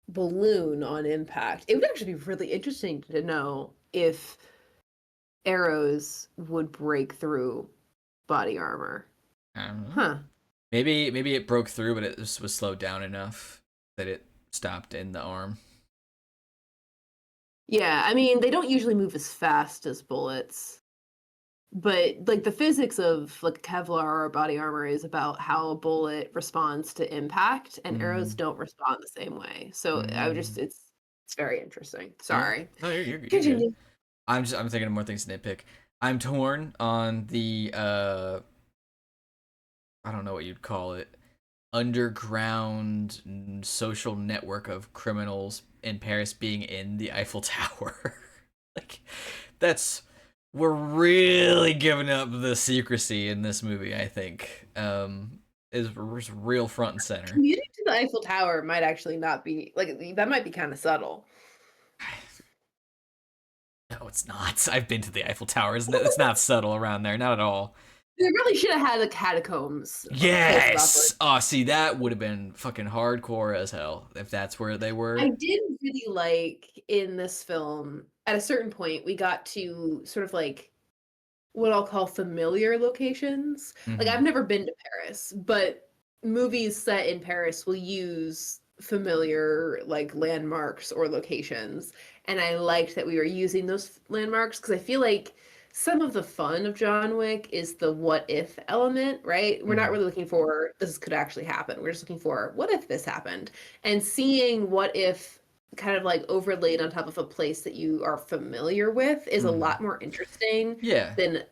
balloon on impact. It would actually be really interesting to know if arrows would break through body armor. I don't know. Huh. Maybe it broke through, but it was slowed down enough that it stopped in the arm. Yeah, I mean, they don't usually move as fast as bullets, but like the physics of like Kevlar or body armor is about how a bullet responds to impact, and arrows Mm, don't respond the same way. So I would just mm. it's very interesting. Yeah. Sorry. No, you're good. Continue. I'm thinking of more things to nitpick. I'm torn on the I don't know what you'd call it, underground social network of criminals in Paris being in the Eiffel Tower. Like, that's we're really giving up the secrecy in this movie. I think is real front and center. Commuting to the Eiffel Tower might actually not be like that might be kind of subtle. No, it's not. I've been to the Eiffel Tower. It's not subtle around there, not at all. They really should have had the catacombs place of Yes. operation. Oh, see, that would have been fucking hardcore as hell if that's where they I were. did really like in this film, at a certain point, we got to sort of like what I'll call familiar locations. Like Mm-hmm. I've never been to Paris, but movies set in Paris will use familiar like landmarks or locations. And I liked that we were using those landmarks because I feel like some of the fun of John Wick is the what if element, right? We're not Mm-hmm. really looking for this could actually happen. We're just looking for what if this happened? And seeing what if kind of like overlaid on top of a place that you are familiar with is a Mm-hmm. lot more interesting Yeah. than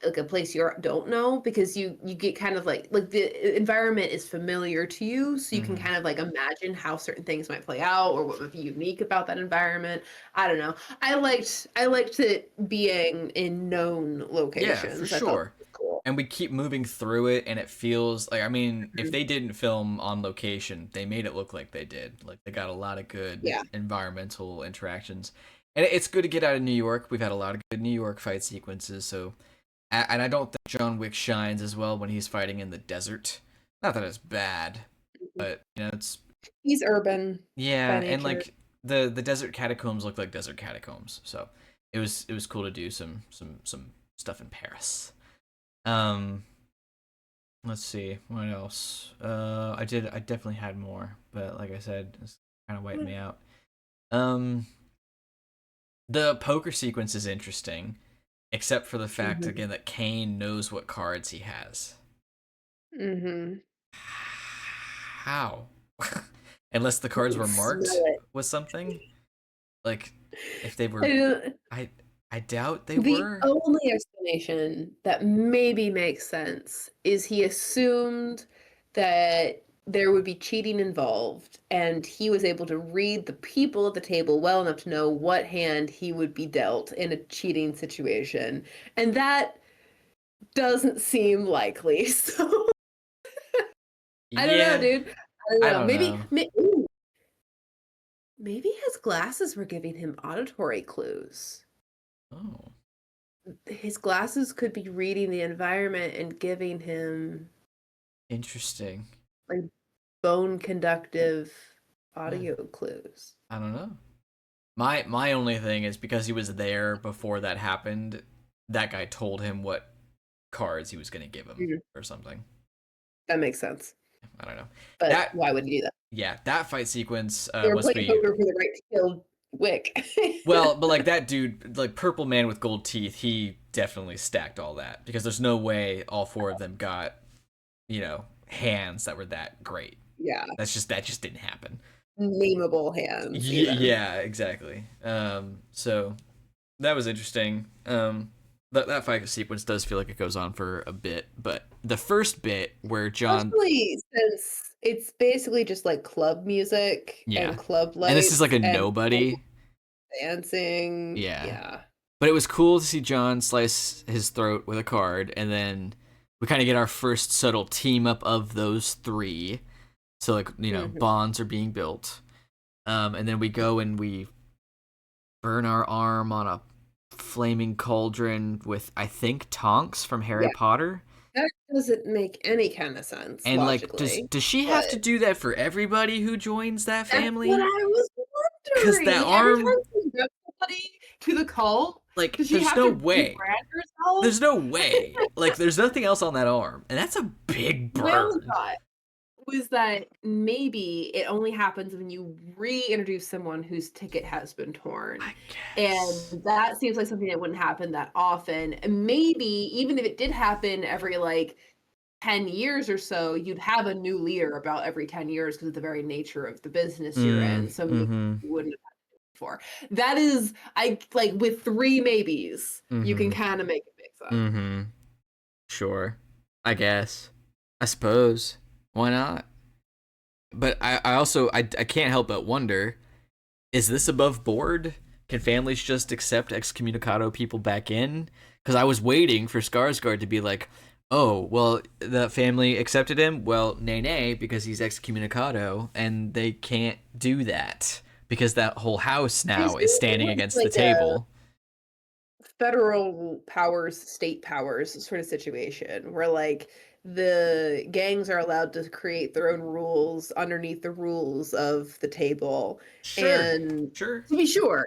like a place you don't know because you get kind of like the environment is familiar to you, so you can Mm-hmm. kind of like imagine how certain things might play out or what would be unique about that environment. I don't know. I liked it being in known Yeah, for locations. I thought sure. it was cool. And we keep moving through it, and it feels like, I mean, if Mhm. they didn't film on location, they made it look like they did. Like, they got a lot of good Yeah. environmental interactions. And it's good to get out of New York. We've had a lot of good New York fight sequences, so. And I don't think John Wick shines as well when he's fighting in the desert. Not that it's bad, but, it's. He's urban by Yeah, and nature. like the desert catacombs look like desert catacombs, so it was cool to do some stuff in Paris. Um, let's see what else. I definitely had more, but like I said, it's kind of wiped me out. Um, the poker sequence is interesting, except for the fact Mm-hmm. again that Kane knows what cards he has. Mm-hmm. How? Unless the cards were marked Smell it. with something, like if they I were, don't, I I doubt they the were. only explanation that maybe makes sense is he assumed that there would be cheating involved, and he was able to read the people at the table well enough to know what hand he would be dealt in a cheating situation. And that doesn't seem likely. So I don't know, Yeah, dude. I don't I know. don't know. Maybe his glasses were giving him auditory clues. Oh, His glasses could be reading the environment and giving him interesting. like bone conductive Huh. audio clues. I don't know. My only thing is because he was there before that happened, that guy told him what cards he was going to give him Mhm. or something. That makes sense. I don't know. But That why would he do that? yeah, that fight sequence They were must playing be poker for the right to kill Wick. well, but like that dude, like Purple Man with gold teeth, he definitely stacked all that because there's no way all four of them got, hands that were that great. Yeah, That just didn't happen. nameable hands even. Yeah, exactly. So that was interesting. That fight sequence does feel like it goes on for a bit, but the first bit where John, Especially since it's basically just like club music and yeah, club and this is like lights a and nobody, dancing. yeah. Yeah. But it was cool to see John slice his throat with a card, and then we kind of get our first subtle team up of those three. So like Mhm. bonds are being built, and then we go and we burn our arm on a flaming cauldron with I think Tonks from Harry Yeah. Potter. That doesn't make any kind of sense And like, does logically, does she have to but do that for everybody who joins that that's what family? I was Because that wondering. Every time arm, she brings somebody to the cult, like, does she have to rebrand herself? there's no way, like, there's nothing else on that arm, and that's a big My only burn. thought was that maybe it only happens when you reintroduce someone whose ticket has been torn. I guess. And that seems like something that wouldn't happen that often. And maybe even if it did happen every like 10 years or so, you'd have a new leader about every 10 years because of the very nature of the business you're in. So maybe Mm-hmm. you wouldn't have had it before. That is, I like with three maybes, you can Mm-hmm. kind of make it make sense. Mm-hmm. Sure. I guess. I suppose. Why not? But I also I can't help but wonder, is this above board? Can families just accept excommunicado people back in? Because I was waiting for Skarsgård to be like, oh, well, the family accepted him. Well, nay, nay, because he's excommunicado, and they can't do that because that whole house now Basically, is it standing was against the like a table. federal powers, state powers sort of situation where like the gangs are allowed to create their own rules underneath the rules of the table. Sure, And sure. to be sure,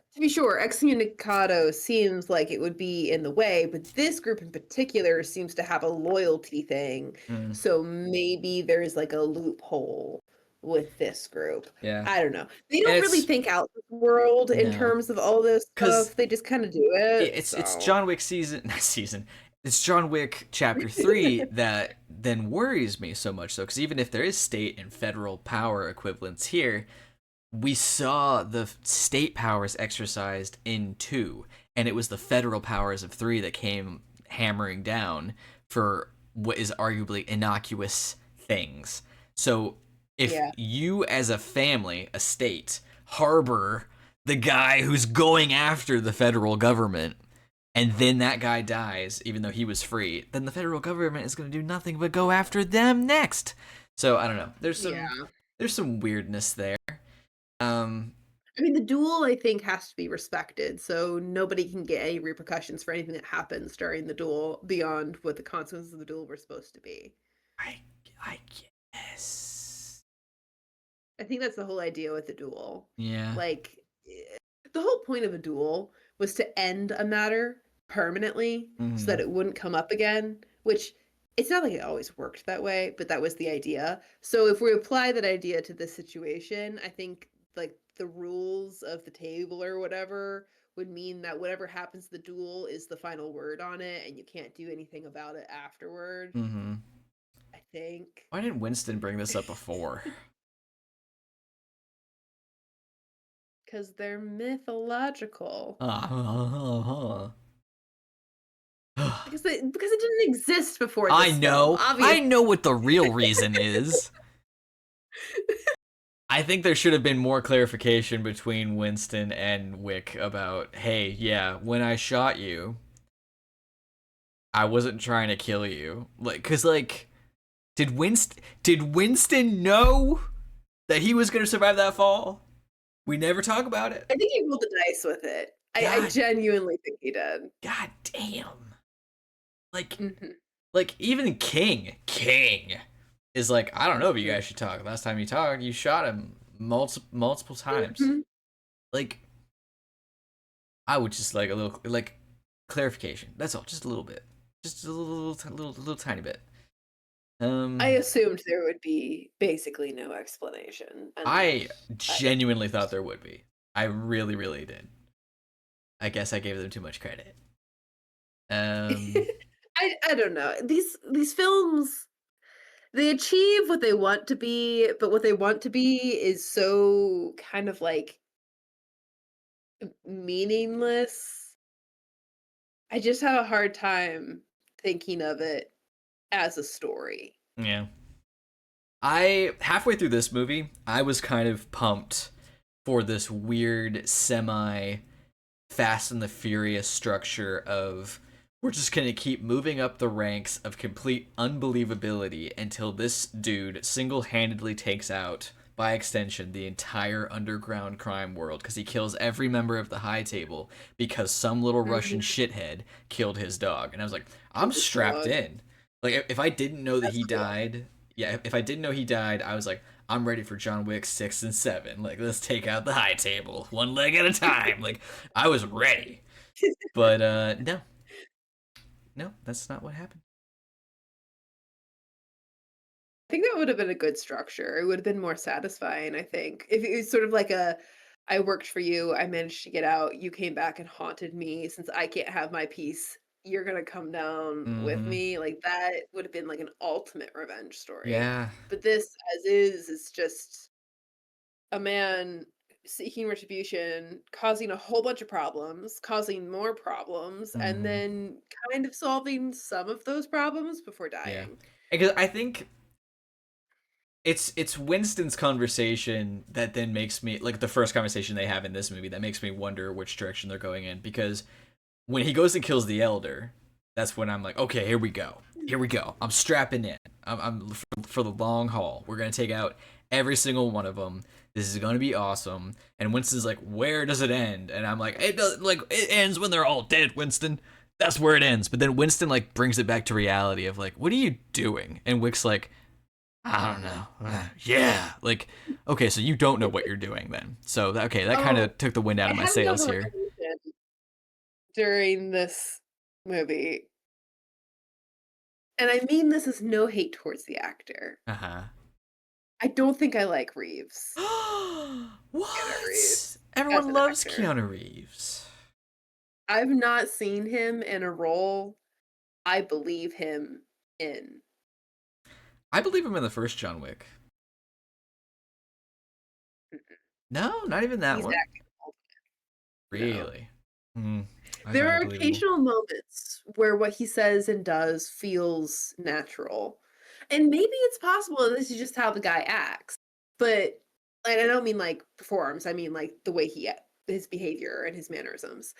excommunicado seems like it would be in the way, but this group in particular seems to have a loyalty thing. Mm, So maybe there's like a loophole with this group. yeah, I don't know. They and don't really it's think out the world in no, terms of all this because stuff. They just kind of do it. it's So, John Wick season season. It's John Wick chapter 3 that then worries me so much so because even if there is state and federal power equivalents here, we saw the state powers exercised in 2, and it was the federal powers of 3 that came hammering down for what is arguably innocuous things. So if yeah. you as a family, a state, harbor the guy who's going after the federal government, and then that guy dies even though he was free, then the federal government is going to do nothing but go after them next. So I don't know, Yeah. there's some weirdness there. um I mean, the duel, I think, has to be respected. So nobody can get any repercussions for anything that happens during the duel beyond what the consequences of the duel were supposed to be. I I guess. I think that's the whole idea with the duel. Yeah. Like, the whole point of a duel was to end a matter permanently so that Hmm. it wouldn't come up again, which it's not like it always worked that way, but that was the idea. So if we apply that idea to this situation, I think like the rules of the table or whatever would mean that whatever happens to the duel is the final word on it and you can't do anything about it afterward, Hmm. I think. Why didn't Winston bring this up before? Because they're mythological. Uh-huh. Because it didn't exist before this film, I obviously. know what the real reason is. I think there should have been more clarification between Winston and Wick about, hey, yeah, when I shot you, I wasn't trying to kill you. Like, cause like, did Winston know that he was gonna survive that fall? We never talk about it. I think he rolled the dice with it. I God, genuinely think he did. God damn. Like, Hmm. like even King is like, I don't know if you Hmm. guys should talk. Last time you talked, you shot him multiple times. Hmm. Like, I would just like a little like clarification. That's all, just a little bit, just a little tiny bit. I Um, assumed there would be basically no explanation, and I I genuinely thought there would be. I really did. I guess I gave them too much credit. Um, I don't know. These films, they achieve what they want to be, but what they want to be is so kind of like meaningless. I just have a hard time thinking of it as a story. yeah. I halfway through this movie, I was kind of pumped for this weird semi Fast and the Furious structure of we're just gonna keep moving up the ranks of complete unbelievability until this dude single-handedly takes out, by extension, the entire underground crime world because he kills every member of the high table because some little Russian Mhm. shithead killed his dog. And I was like, I'm Killed his strapped dog. in. Like if I didn't know that That's he cool. died, yeah, if I didn't know he died, I was like, I'm ready for John Wick 6 and 7. Like, let's take out the high table, one leg at a time. Like, I was ready. But no, no, that's not what happened. I think that would have been a good structure. It would have been more satisfying, I think. If it was sort of like a I worked for you, I managed to get out, you came back and haunted me since I can't have my peace. You're gonna come down with Mm-hmm. me. Like that would have been like an ultimate revenge story. Yeah. But this as is just a man seeking retribution, causing a whole bunch of problems, causing more problems, and Mm-hmm. then kind of solving some of those problems before Yeah. dying. Because I think it's Winston's conversation that then makes me like the first conversation they have in this movie that makes me wonder which direction they're going in because when he goes and kills the elder, that's when I'm like, okay, here we go. Here we go. I'm strapping in. I'm for the long haul. We're gonna take out every single one of them. This is gonna be awesome. And Winston's like, where does it end? And I'm like, it does. Like it ends when they're all dead, Winston. That's where it ends. But then Winston like brings it back to reality of like, what are you doing? And Wick's like, I don't know. Yeah, like okay, so you don't know what you're doing then. So okay, that kind Oh, of took the wind out I of my had another sails here. revelation during this movie, and I mean this is no hate towards the actor. Uh huh. I don't think I like Reeves. Keanu What? Reeves as Everyone an loves actor. Keanu Reeves. I've not seen him in a role I believe him in. I believe him in the first John Wick. No, not even that He's one. acting all no. Really? Hmm. I There find it are believable. occasional moments where what he says and does feels natural. And maybe it's possible that this is just how the guy acts. But and I don't mean like performs, I mean like the way his behavior and his mannerisms.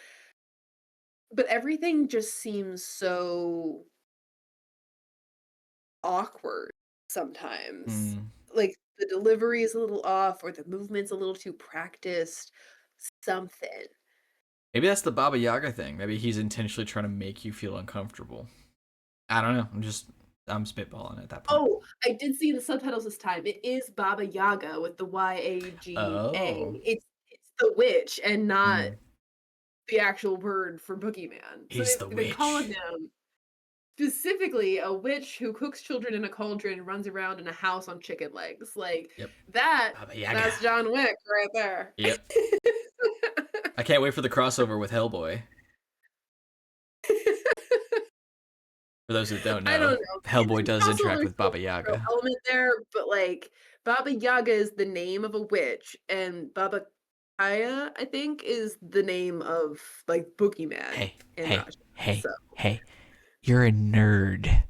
But everything just seems so awkward sometimes. Hmm. Like the delivery is a little off or the movement's a little too practiced. Something. Maybe that's the Baba Yaga thing. Maybe he's intentionally trying to make you feel uncomfortable. I don't know. I'm spitballing at that point. Oh, I did see the subtitles this time. It is Baba Yaga with the Yaga. Oh. It's the witch and not Hmm. the actual word for boogeyman. So He's the they call witch. him specifically a witch who cooks children in a cauldron and runs around in a house on chicken legs. Like Yep. that Baba Yaga. that's John Wick right there. Yep. I can't wait for the crossover with Hellboy. For those who don't I don't know, know. Hellboy It's does possible interact there's with still Baba a cultural Yaga. element there, but like Baba Yaga is the name of a witch, and Baba Kaya, I think, is the name of like boogeyman Hey, in hey, Russia. hey, So hey. You're a nerd.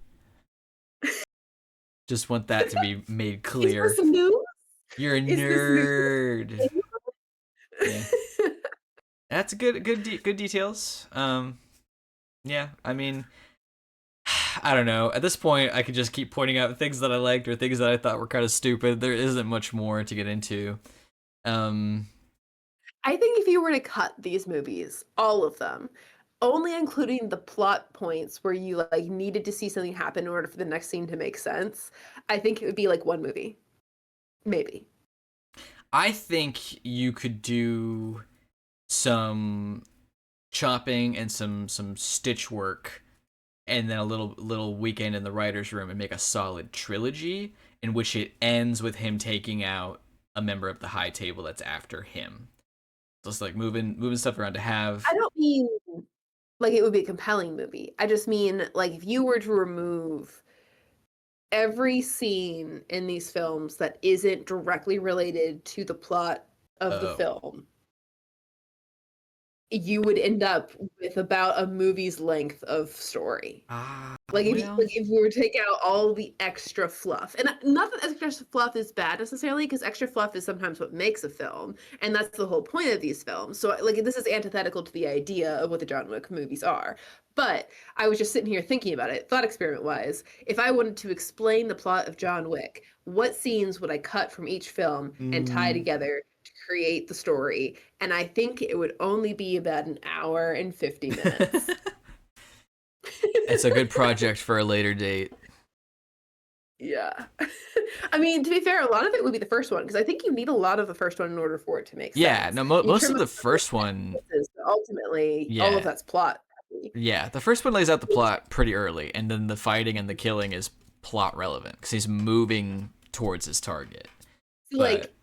Just want that to be made is this clear. news? You're a Is this movie nerd. Yeah, that's good details. Yeah, I mean, I don't know. At this point, I could just keep pointing out things that I liked or things that I thought were kind of stupid. There isn't much more to get into. Um, I think if you were to cut these movies, all of them, only including the plot points where you like needed to see something happen in order for the next scene to make sense, I think it would be like one movie. Maybe. I think you could do some chopping and some stitch work and then a little weekend in the writer's room and make a solid trilogy in which it ends with him taking out a member of the high table that's after him. Just like moving stuff around to I have. don't mean like it would be a compelling movie. I just mean like if you were to remove every scene in these films that isn't directly related to the plot of the Oh, film, you would end up with about a movie's length of story. well, Like if we were to take out all the extra fluff, and not that extra fluff is bad necessarily, because extra fluff is sometimes what makes a film, and that's the whole point of these films. So like this is antithetical to the idea of what the John Wick movies are. But I was just sitting here thinking about it, thought experiment wise. If I wanted to explain the plot of John Wick, what scenes would I cut from each film and tie mm, together to create the story? And I think it would only be about an hour and 50 minutes. it's a good project for a later date. Yeah. I mean, to be fair, a lot of it would be the first one because I think you need a lot of the first one in order for it to make Yeah, sense. no, You most trim of out the first one, pieces, but ultimately, all of yeah, that's plot. yeah, the first one lays out the plot pretty early, and then the fighting and the killing is plot relevant because he's moving towards his target. So, But like,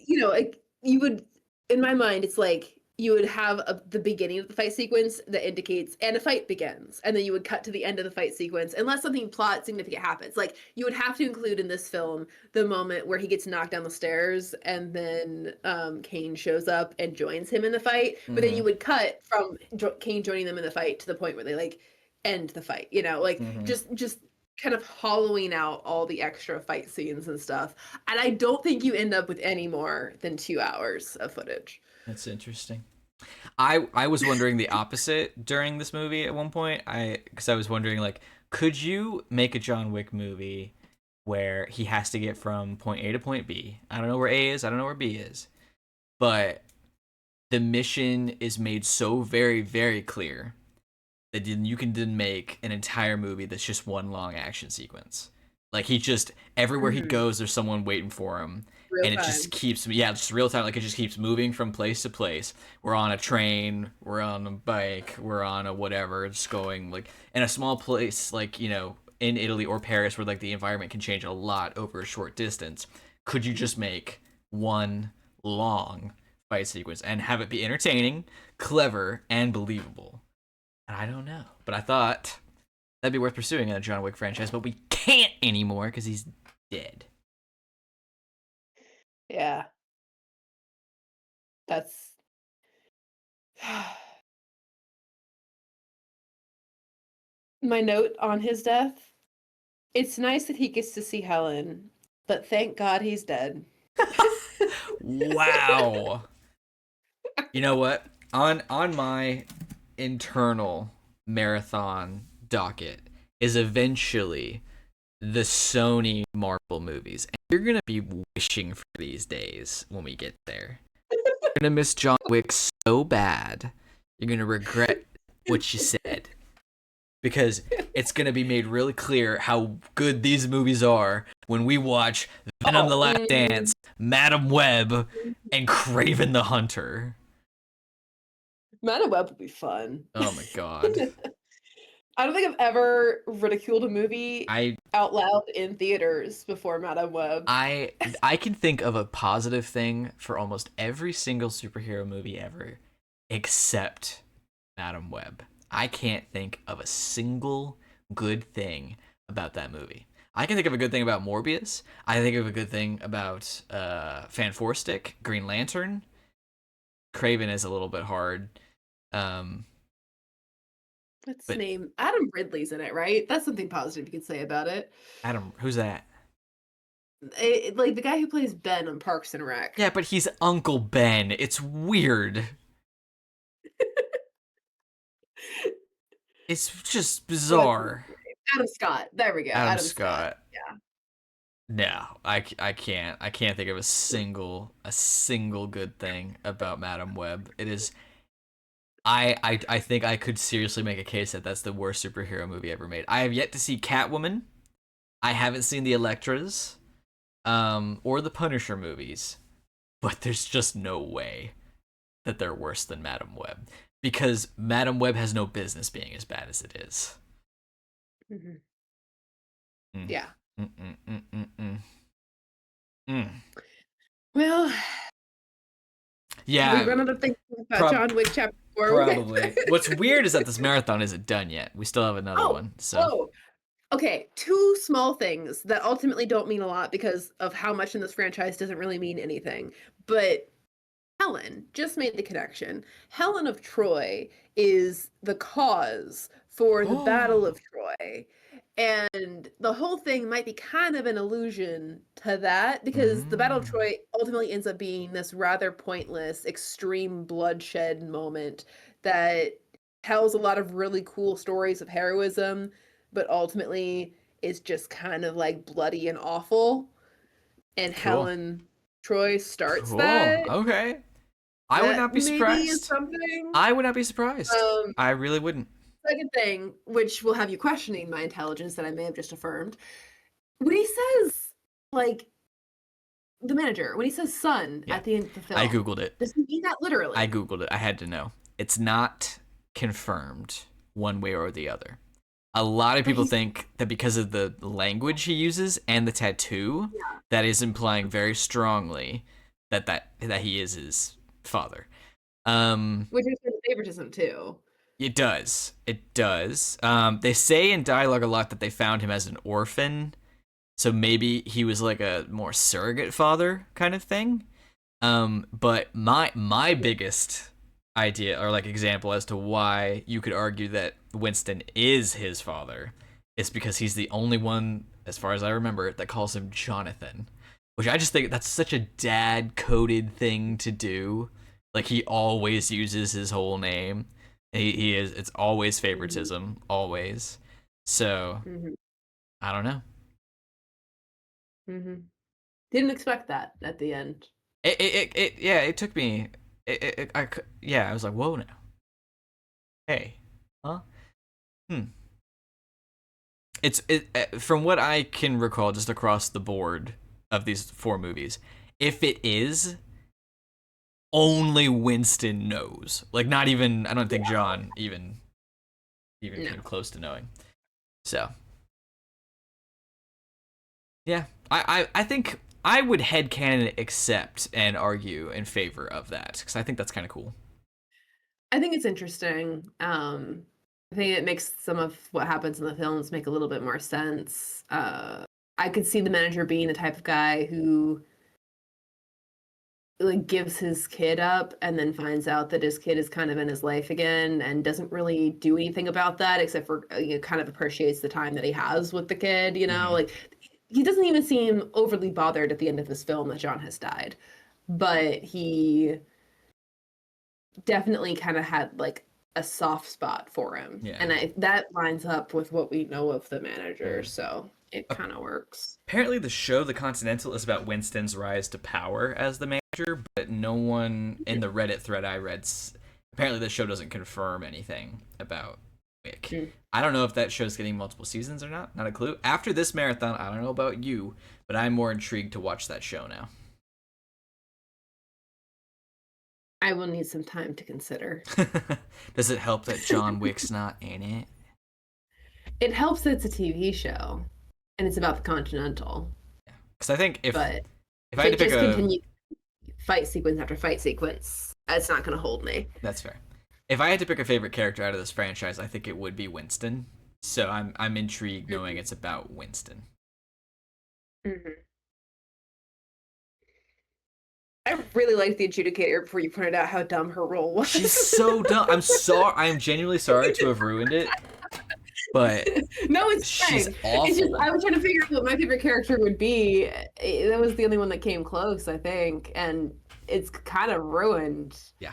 like you would, in my mind, it's like you would have the beginning of the fight sequence that indicates and a fight begins, and then you would cut to the end of the fight sequence unless something plot significant happens. Like you would have to include in this film the moment where he gets knocked down the stairs and then Kane shows up and joins him in the fight. But then you mm-hmm, would cut from Kane joining them in the fight to the point where they like end the fight. Like mm-hmm. just kind of hollowing out all the extra fight scenes and stuff. And I don't think you end up with any more than 2 hours of footage. That's interesting. I was wondering the opposite during this movie at one point. Because I was wondering like, could you make a John Wick movie where he has to get from point A to point B? I don't know where A is. I don't know where B is, but the mission is made so very very clear that then you can then make an entire movie that's just one long action sequence. Like he just everywhere he Mm-hmm. goes, there's someone waiting for him, Real and it just time. keeps yeah, just real time. Like it just keeps moving from place to place. We're on a train, we're on a bike, we're on a whatever. Just going like in a small place, like in Italy or Paris, where like the environment can change a lot over a short distance. Could you just make one long fight sequence and have it be entertaining, clever, and believable? And I don't know, but I thought that'd be worth pursuing in a John Wick franchise, but we can't anymore because he's dead. Yeah. That's my note on his death. It's nice that he gets to see Helen, but thank God he's dead. Wow. You know what? On my internal marathon docket is eventually the Sony Marvel movies. And you're gonna be wishing for these days when we get there. You're gonna miss John Wick so bad. You're gonna regret what you said. Because it's going to be made really clear how good these movies are when we watch Venom the Oh, Last Dance, Madam Web, and Craven the Hunter. Madame Web would be fun. Oh my god. I don't think I've ever ridiculed a movie I out loud in theaters before Madame Web. I I can think of a positive thing for almost every single superhero movie ever except Madam Web. I can't think of a single good thing about that movie. I can think of a good thing about Morbius. I think of a good thing about Fan Four Stick, Green Lantern. Craven is a little bit hard. Um, What's his but name? Adam Ridley's in it, right? That's something positive you could say about it. Adam, who's that? like the guy who plays Ben on Parks and Rec. Yeah, but he's Uncle Ben. It's weird. It's just What's his bizarre. name? Adam Scott. There we go. Adam Adam Scott. Scott. Yeah. No, I can't. I can't think of a single good thing about Madam Web. It is. I think I could seriously make a case that that's the worst superhero movie ever made. I have yet to see Catwoman. I haven't seen the Electras, or the Punisher movies, but there's just no way that they're worse than Madam Web, because Madam Web has no business being as bad as it is. Hmm. Mm. Yeah. Mm, mm, mm, mm, mm. Mm. Well, have we Yeah, run out of things about prob- John Wick Chapter 4 with? probably. What's weird is that this marathon isn't done yet. We still have another Oh, one. So, oh, okay. Two small things that ultimately don't mean a lot because of how much in this franchise doesn't really mean anything. But Helen just made the connection. Helen of Troy is the cause for the Battle oh, of Troy. And the whole thing might be kind of an allusion to that because the Battle of mm, Troy ultimately ends up being this rather pointless, extreme bloodshed moment that tells a lot of really cool stories of heroism, but ultimately is just kind of like bloody and awful. And cool, Helen Troy starts cool. that. Okay, I would That not be maybe is surprised. something. I would not be surprised. Um, I really wouldn't. Second thing, which will have you questioning my intelligence that I may have just affirmed, when he says, like, the manager, when he says son Yeah, at the end of the I film, googled it. does he mean that I literally? googled it. I had to know. It's not confirmed one way or the other. A lot of But people he's, think that because of the language he uses and the tattoo, yeah, that is implying very strongly that he is his father. Um, which is his favoritism too. it does. It does. They say in dialogue a lot that they found him as an orphan, so maybe he was like a more surrogate father kind of thing. But my biggest idea or like example as to why you could argue that Winston is his father is because he's the only one, as far as I remember, that calls him Jonathan, which I just think that's such a dad coded thing to do. Like he always uses his whole name. He is, it's always Hmm. favoritism, always. So Hmm. I don't know. Hmm. Didn't expect that at the end. Yeah, it took me. Yeah, I was like, whoa, now, hey, huh? Hmm. From what I can recall, just across the board of these four movies, if it is, only Winston knows. Like, not even. I don't think Yeah. John even No. came close to knowing. So yeah, I think I would headcanon accept and argue in favor of that because I think that's kind of cool. I think it's interesting. I think it makes some of what happens in the films make a little bit more sense. I could see the manager being the type of guy who like gives his kid up and then finds out that his kid is kind of in his life again and doesn't really do anything about that except for kind of appreciates the time that he has with the kid, Mm-hmm. like he doesn't even seem overly bothered at the end of this film that John has died, but he definitely kind of had like a soft spot for him. Yeah. And that lines up with what we know of the manager, Mm. so it kind of works. Apparently, the show The Continental is about Winston's rise to power as the manager, but no one in the Reddit thread I read. Apparently, the show doesn't confirm anything about Wick. Mm. I don't know if that show's getting multiple seasons or not. Not a clue. After this marathon, I don't know about you, but I'm more intrigued to watch that show now. I will need some time to consider. Does it help that John Wick's not in it? It helps that it's a TV show and it's about the Continental, Because I think but if I if had it to pick just a continues fight sequence after fight sequence, it's not going to hold me. That's fair. If I had to pick a favorite character out of this franchise, I think it would be Winston. So I'm intrigued knowing Hmm. it's about Winston. Hmm. I really liked the adjudicator before you pointed out how dumb her role She's was. so dumb. I'm sorry. I am genuinely sorry to have ruined it. but No, it's she's fine. It's just awful. I was trying to figure out what my favorite character would be. That was the only one that came close, I think, and it's kind of ruined. Yeah.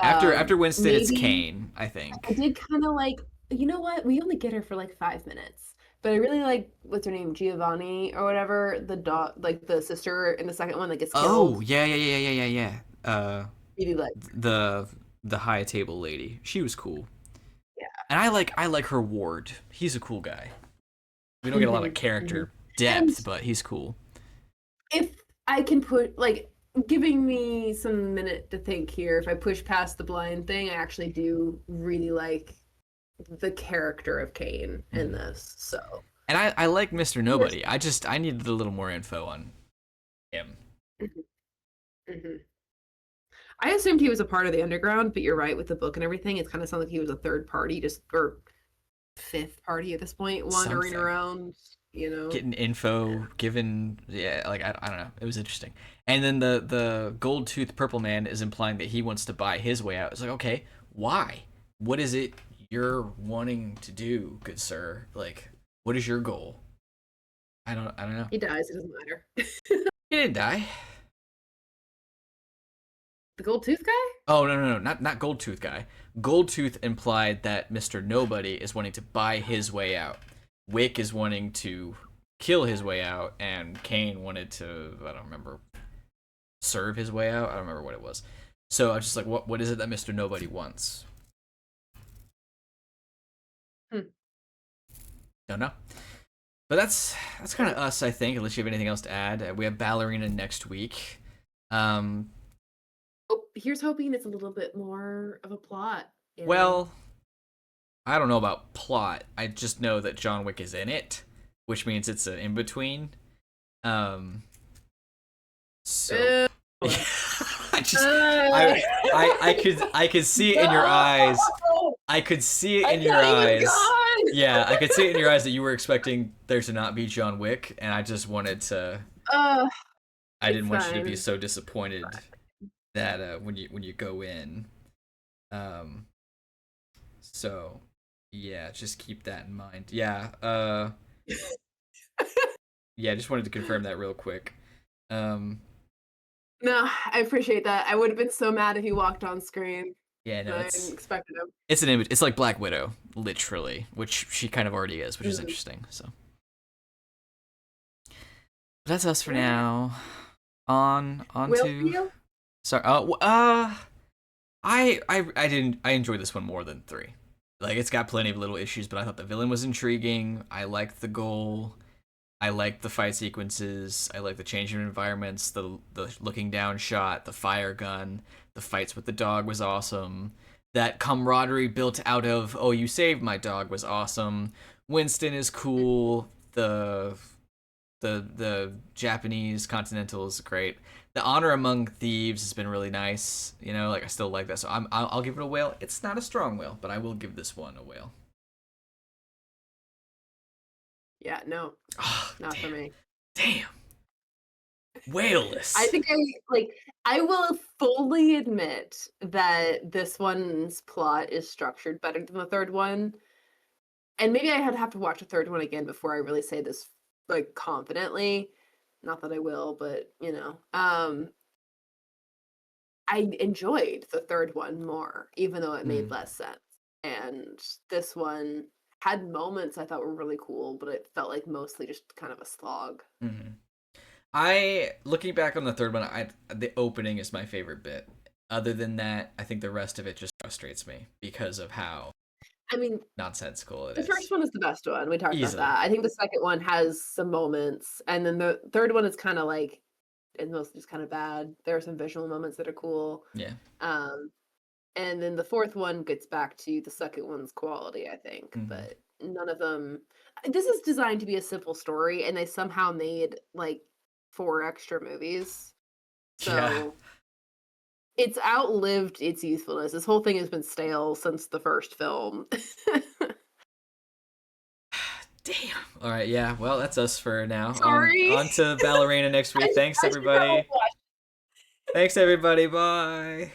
After Winston, it's Maybe Kane, I I think. did kind of like, you know what? We only get her for like 5 minutes, but I really like what's her name, Giovanni or whatever, the dog, like the sister in the second one that gets Oh killed. yeah, yeah, yeah, yeah, yeah, yeah. Really like, The high table lady. She was cool, yeah. and I like her ward. He's a cool guy. We don't get a lot of Hmm. Hmm. character And depth, but he's cool. if I can put like giving me some minute to think here, if I push past the blind thing, I actually do really like the character of Kane in Mm-hmm. this. So And I like Mr. yes. Nobody. I needed a little more info on him. Mhm. Mhm. I assumed he was a part of the underground, but you're right with the book and everything. It kind of sounds like he was a third party, just or fifth party at this point, wandering Something. around. You know. Getting Yeah. info given, yeah, like I don't know, it was interesting. And then the gold tooth purple man is implying that he wants to buy his way out. It's like, okay, why? What is it you're wanting to do, good sir? Like, what is your goal? I don't know. He dies. It doesn't matter. He didn't die. The gold tooth guy. Oh no, not gold tooth guy. Gold tooth implied that Mr. Nobody is wanting to buy his way out. Wick is wanting to kill his way out, and Kane wanted to, I don't remember, serve his way out. I don't remember what it was. So I'm just like, what is it that Mr. Nobody wants? Hmm. Don't know. But that's kind of us, I think. Unless you have anything else to add, we have Ballerina next week. Um, Oh, here's hoping it's a little bit more of a plot. You know. well, I don't know about plot. I just know that John Wick is in it, which means it's an in between. Um, so Uh, I just I could see it in your eyes. no! I could see it I in your thought he was eyes. gone. Yeah, I could see it in your eyes that you were expecting there to not be John Wick, and I just wanted to. Uh, I it's didn't want you to be fine. so disappointed that when you go in. Um. So, yeah, just keep that in mind. Yeah. Yeah. Just wanted to confirm that real quick. Um. No, I appreciate that. I would have been so mad if he walked on screen. Yeah. No. I hadn't expected him. It's an image. It's like Black Widow, literally, which she kind of already is, which is Mhm. interesting. So that's us for Yeah. now. On Will for to you? sorry. I didn't. I enjoyed this one more than three. Like it's got plenty of little issues, but I thought the villain was intriguing. I liked the goal. I liked the fight sequences. I liked the changing environments. The looking down shot. The fire gun. The fights with the dog was awesome. That camaraderie built out of "oh, you saved my dog" was awesome. Winston is cool. The Japanese Continentals great. The Honor Among Thieves has been really nice. You know, like I still like that. So I'll give it a whale. It's not a strong whale, but I will give this one a whale. Yeah, no, Oh, not damn, for me. damn, I whaleless. think I will fully admit that this one's plot is structured better than the third one. And maybe I'd have to watch the third one again before I really say this like confidently. Not that I will, but you know. I enjoyed the third one more, even though it made Mm, less sense. And this one had moments I thought were really cool, but it felt like mostly just kind of a slog. mm. I looking back on the third one, the opening is my favorite bit. Other than that, I think the rest of it just frustrates me because of how I mean, nonsensical it the is. first one is the best one. We talked about Easily. that. I think the second one has some moments, and then the third one is kind of like it's mostly just kind of bad. There are some visual moments that are cool. Yeah. Um, and then the fourth one gets back to the second one's quality, I think, Hmm. but none of them. This is designed to be a simple story, and they somehow made like 4 extra movies. Yeah. So it's outlived its usefulness. This whole thing has been stale since the first film. Damn. All right. Yeah. Well, that's us for now. Sorry. On to Ballerina next week. Thanks I should probably everybody. watch Thanks everybody. Bye.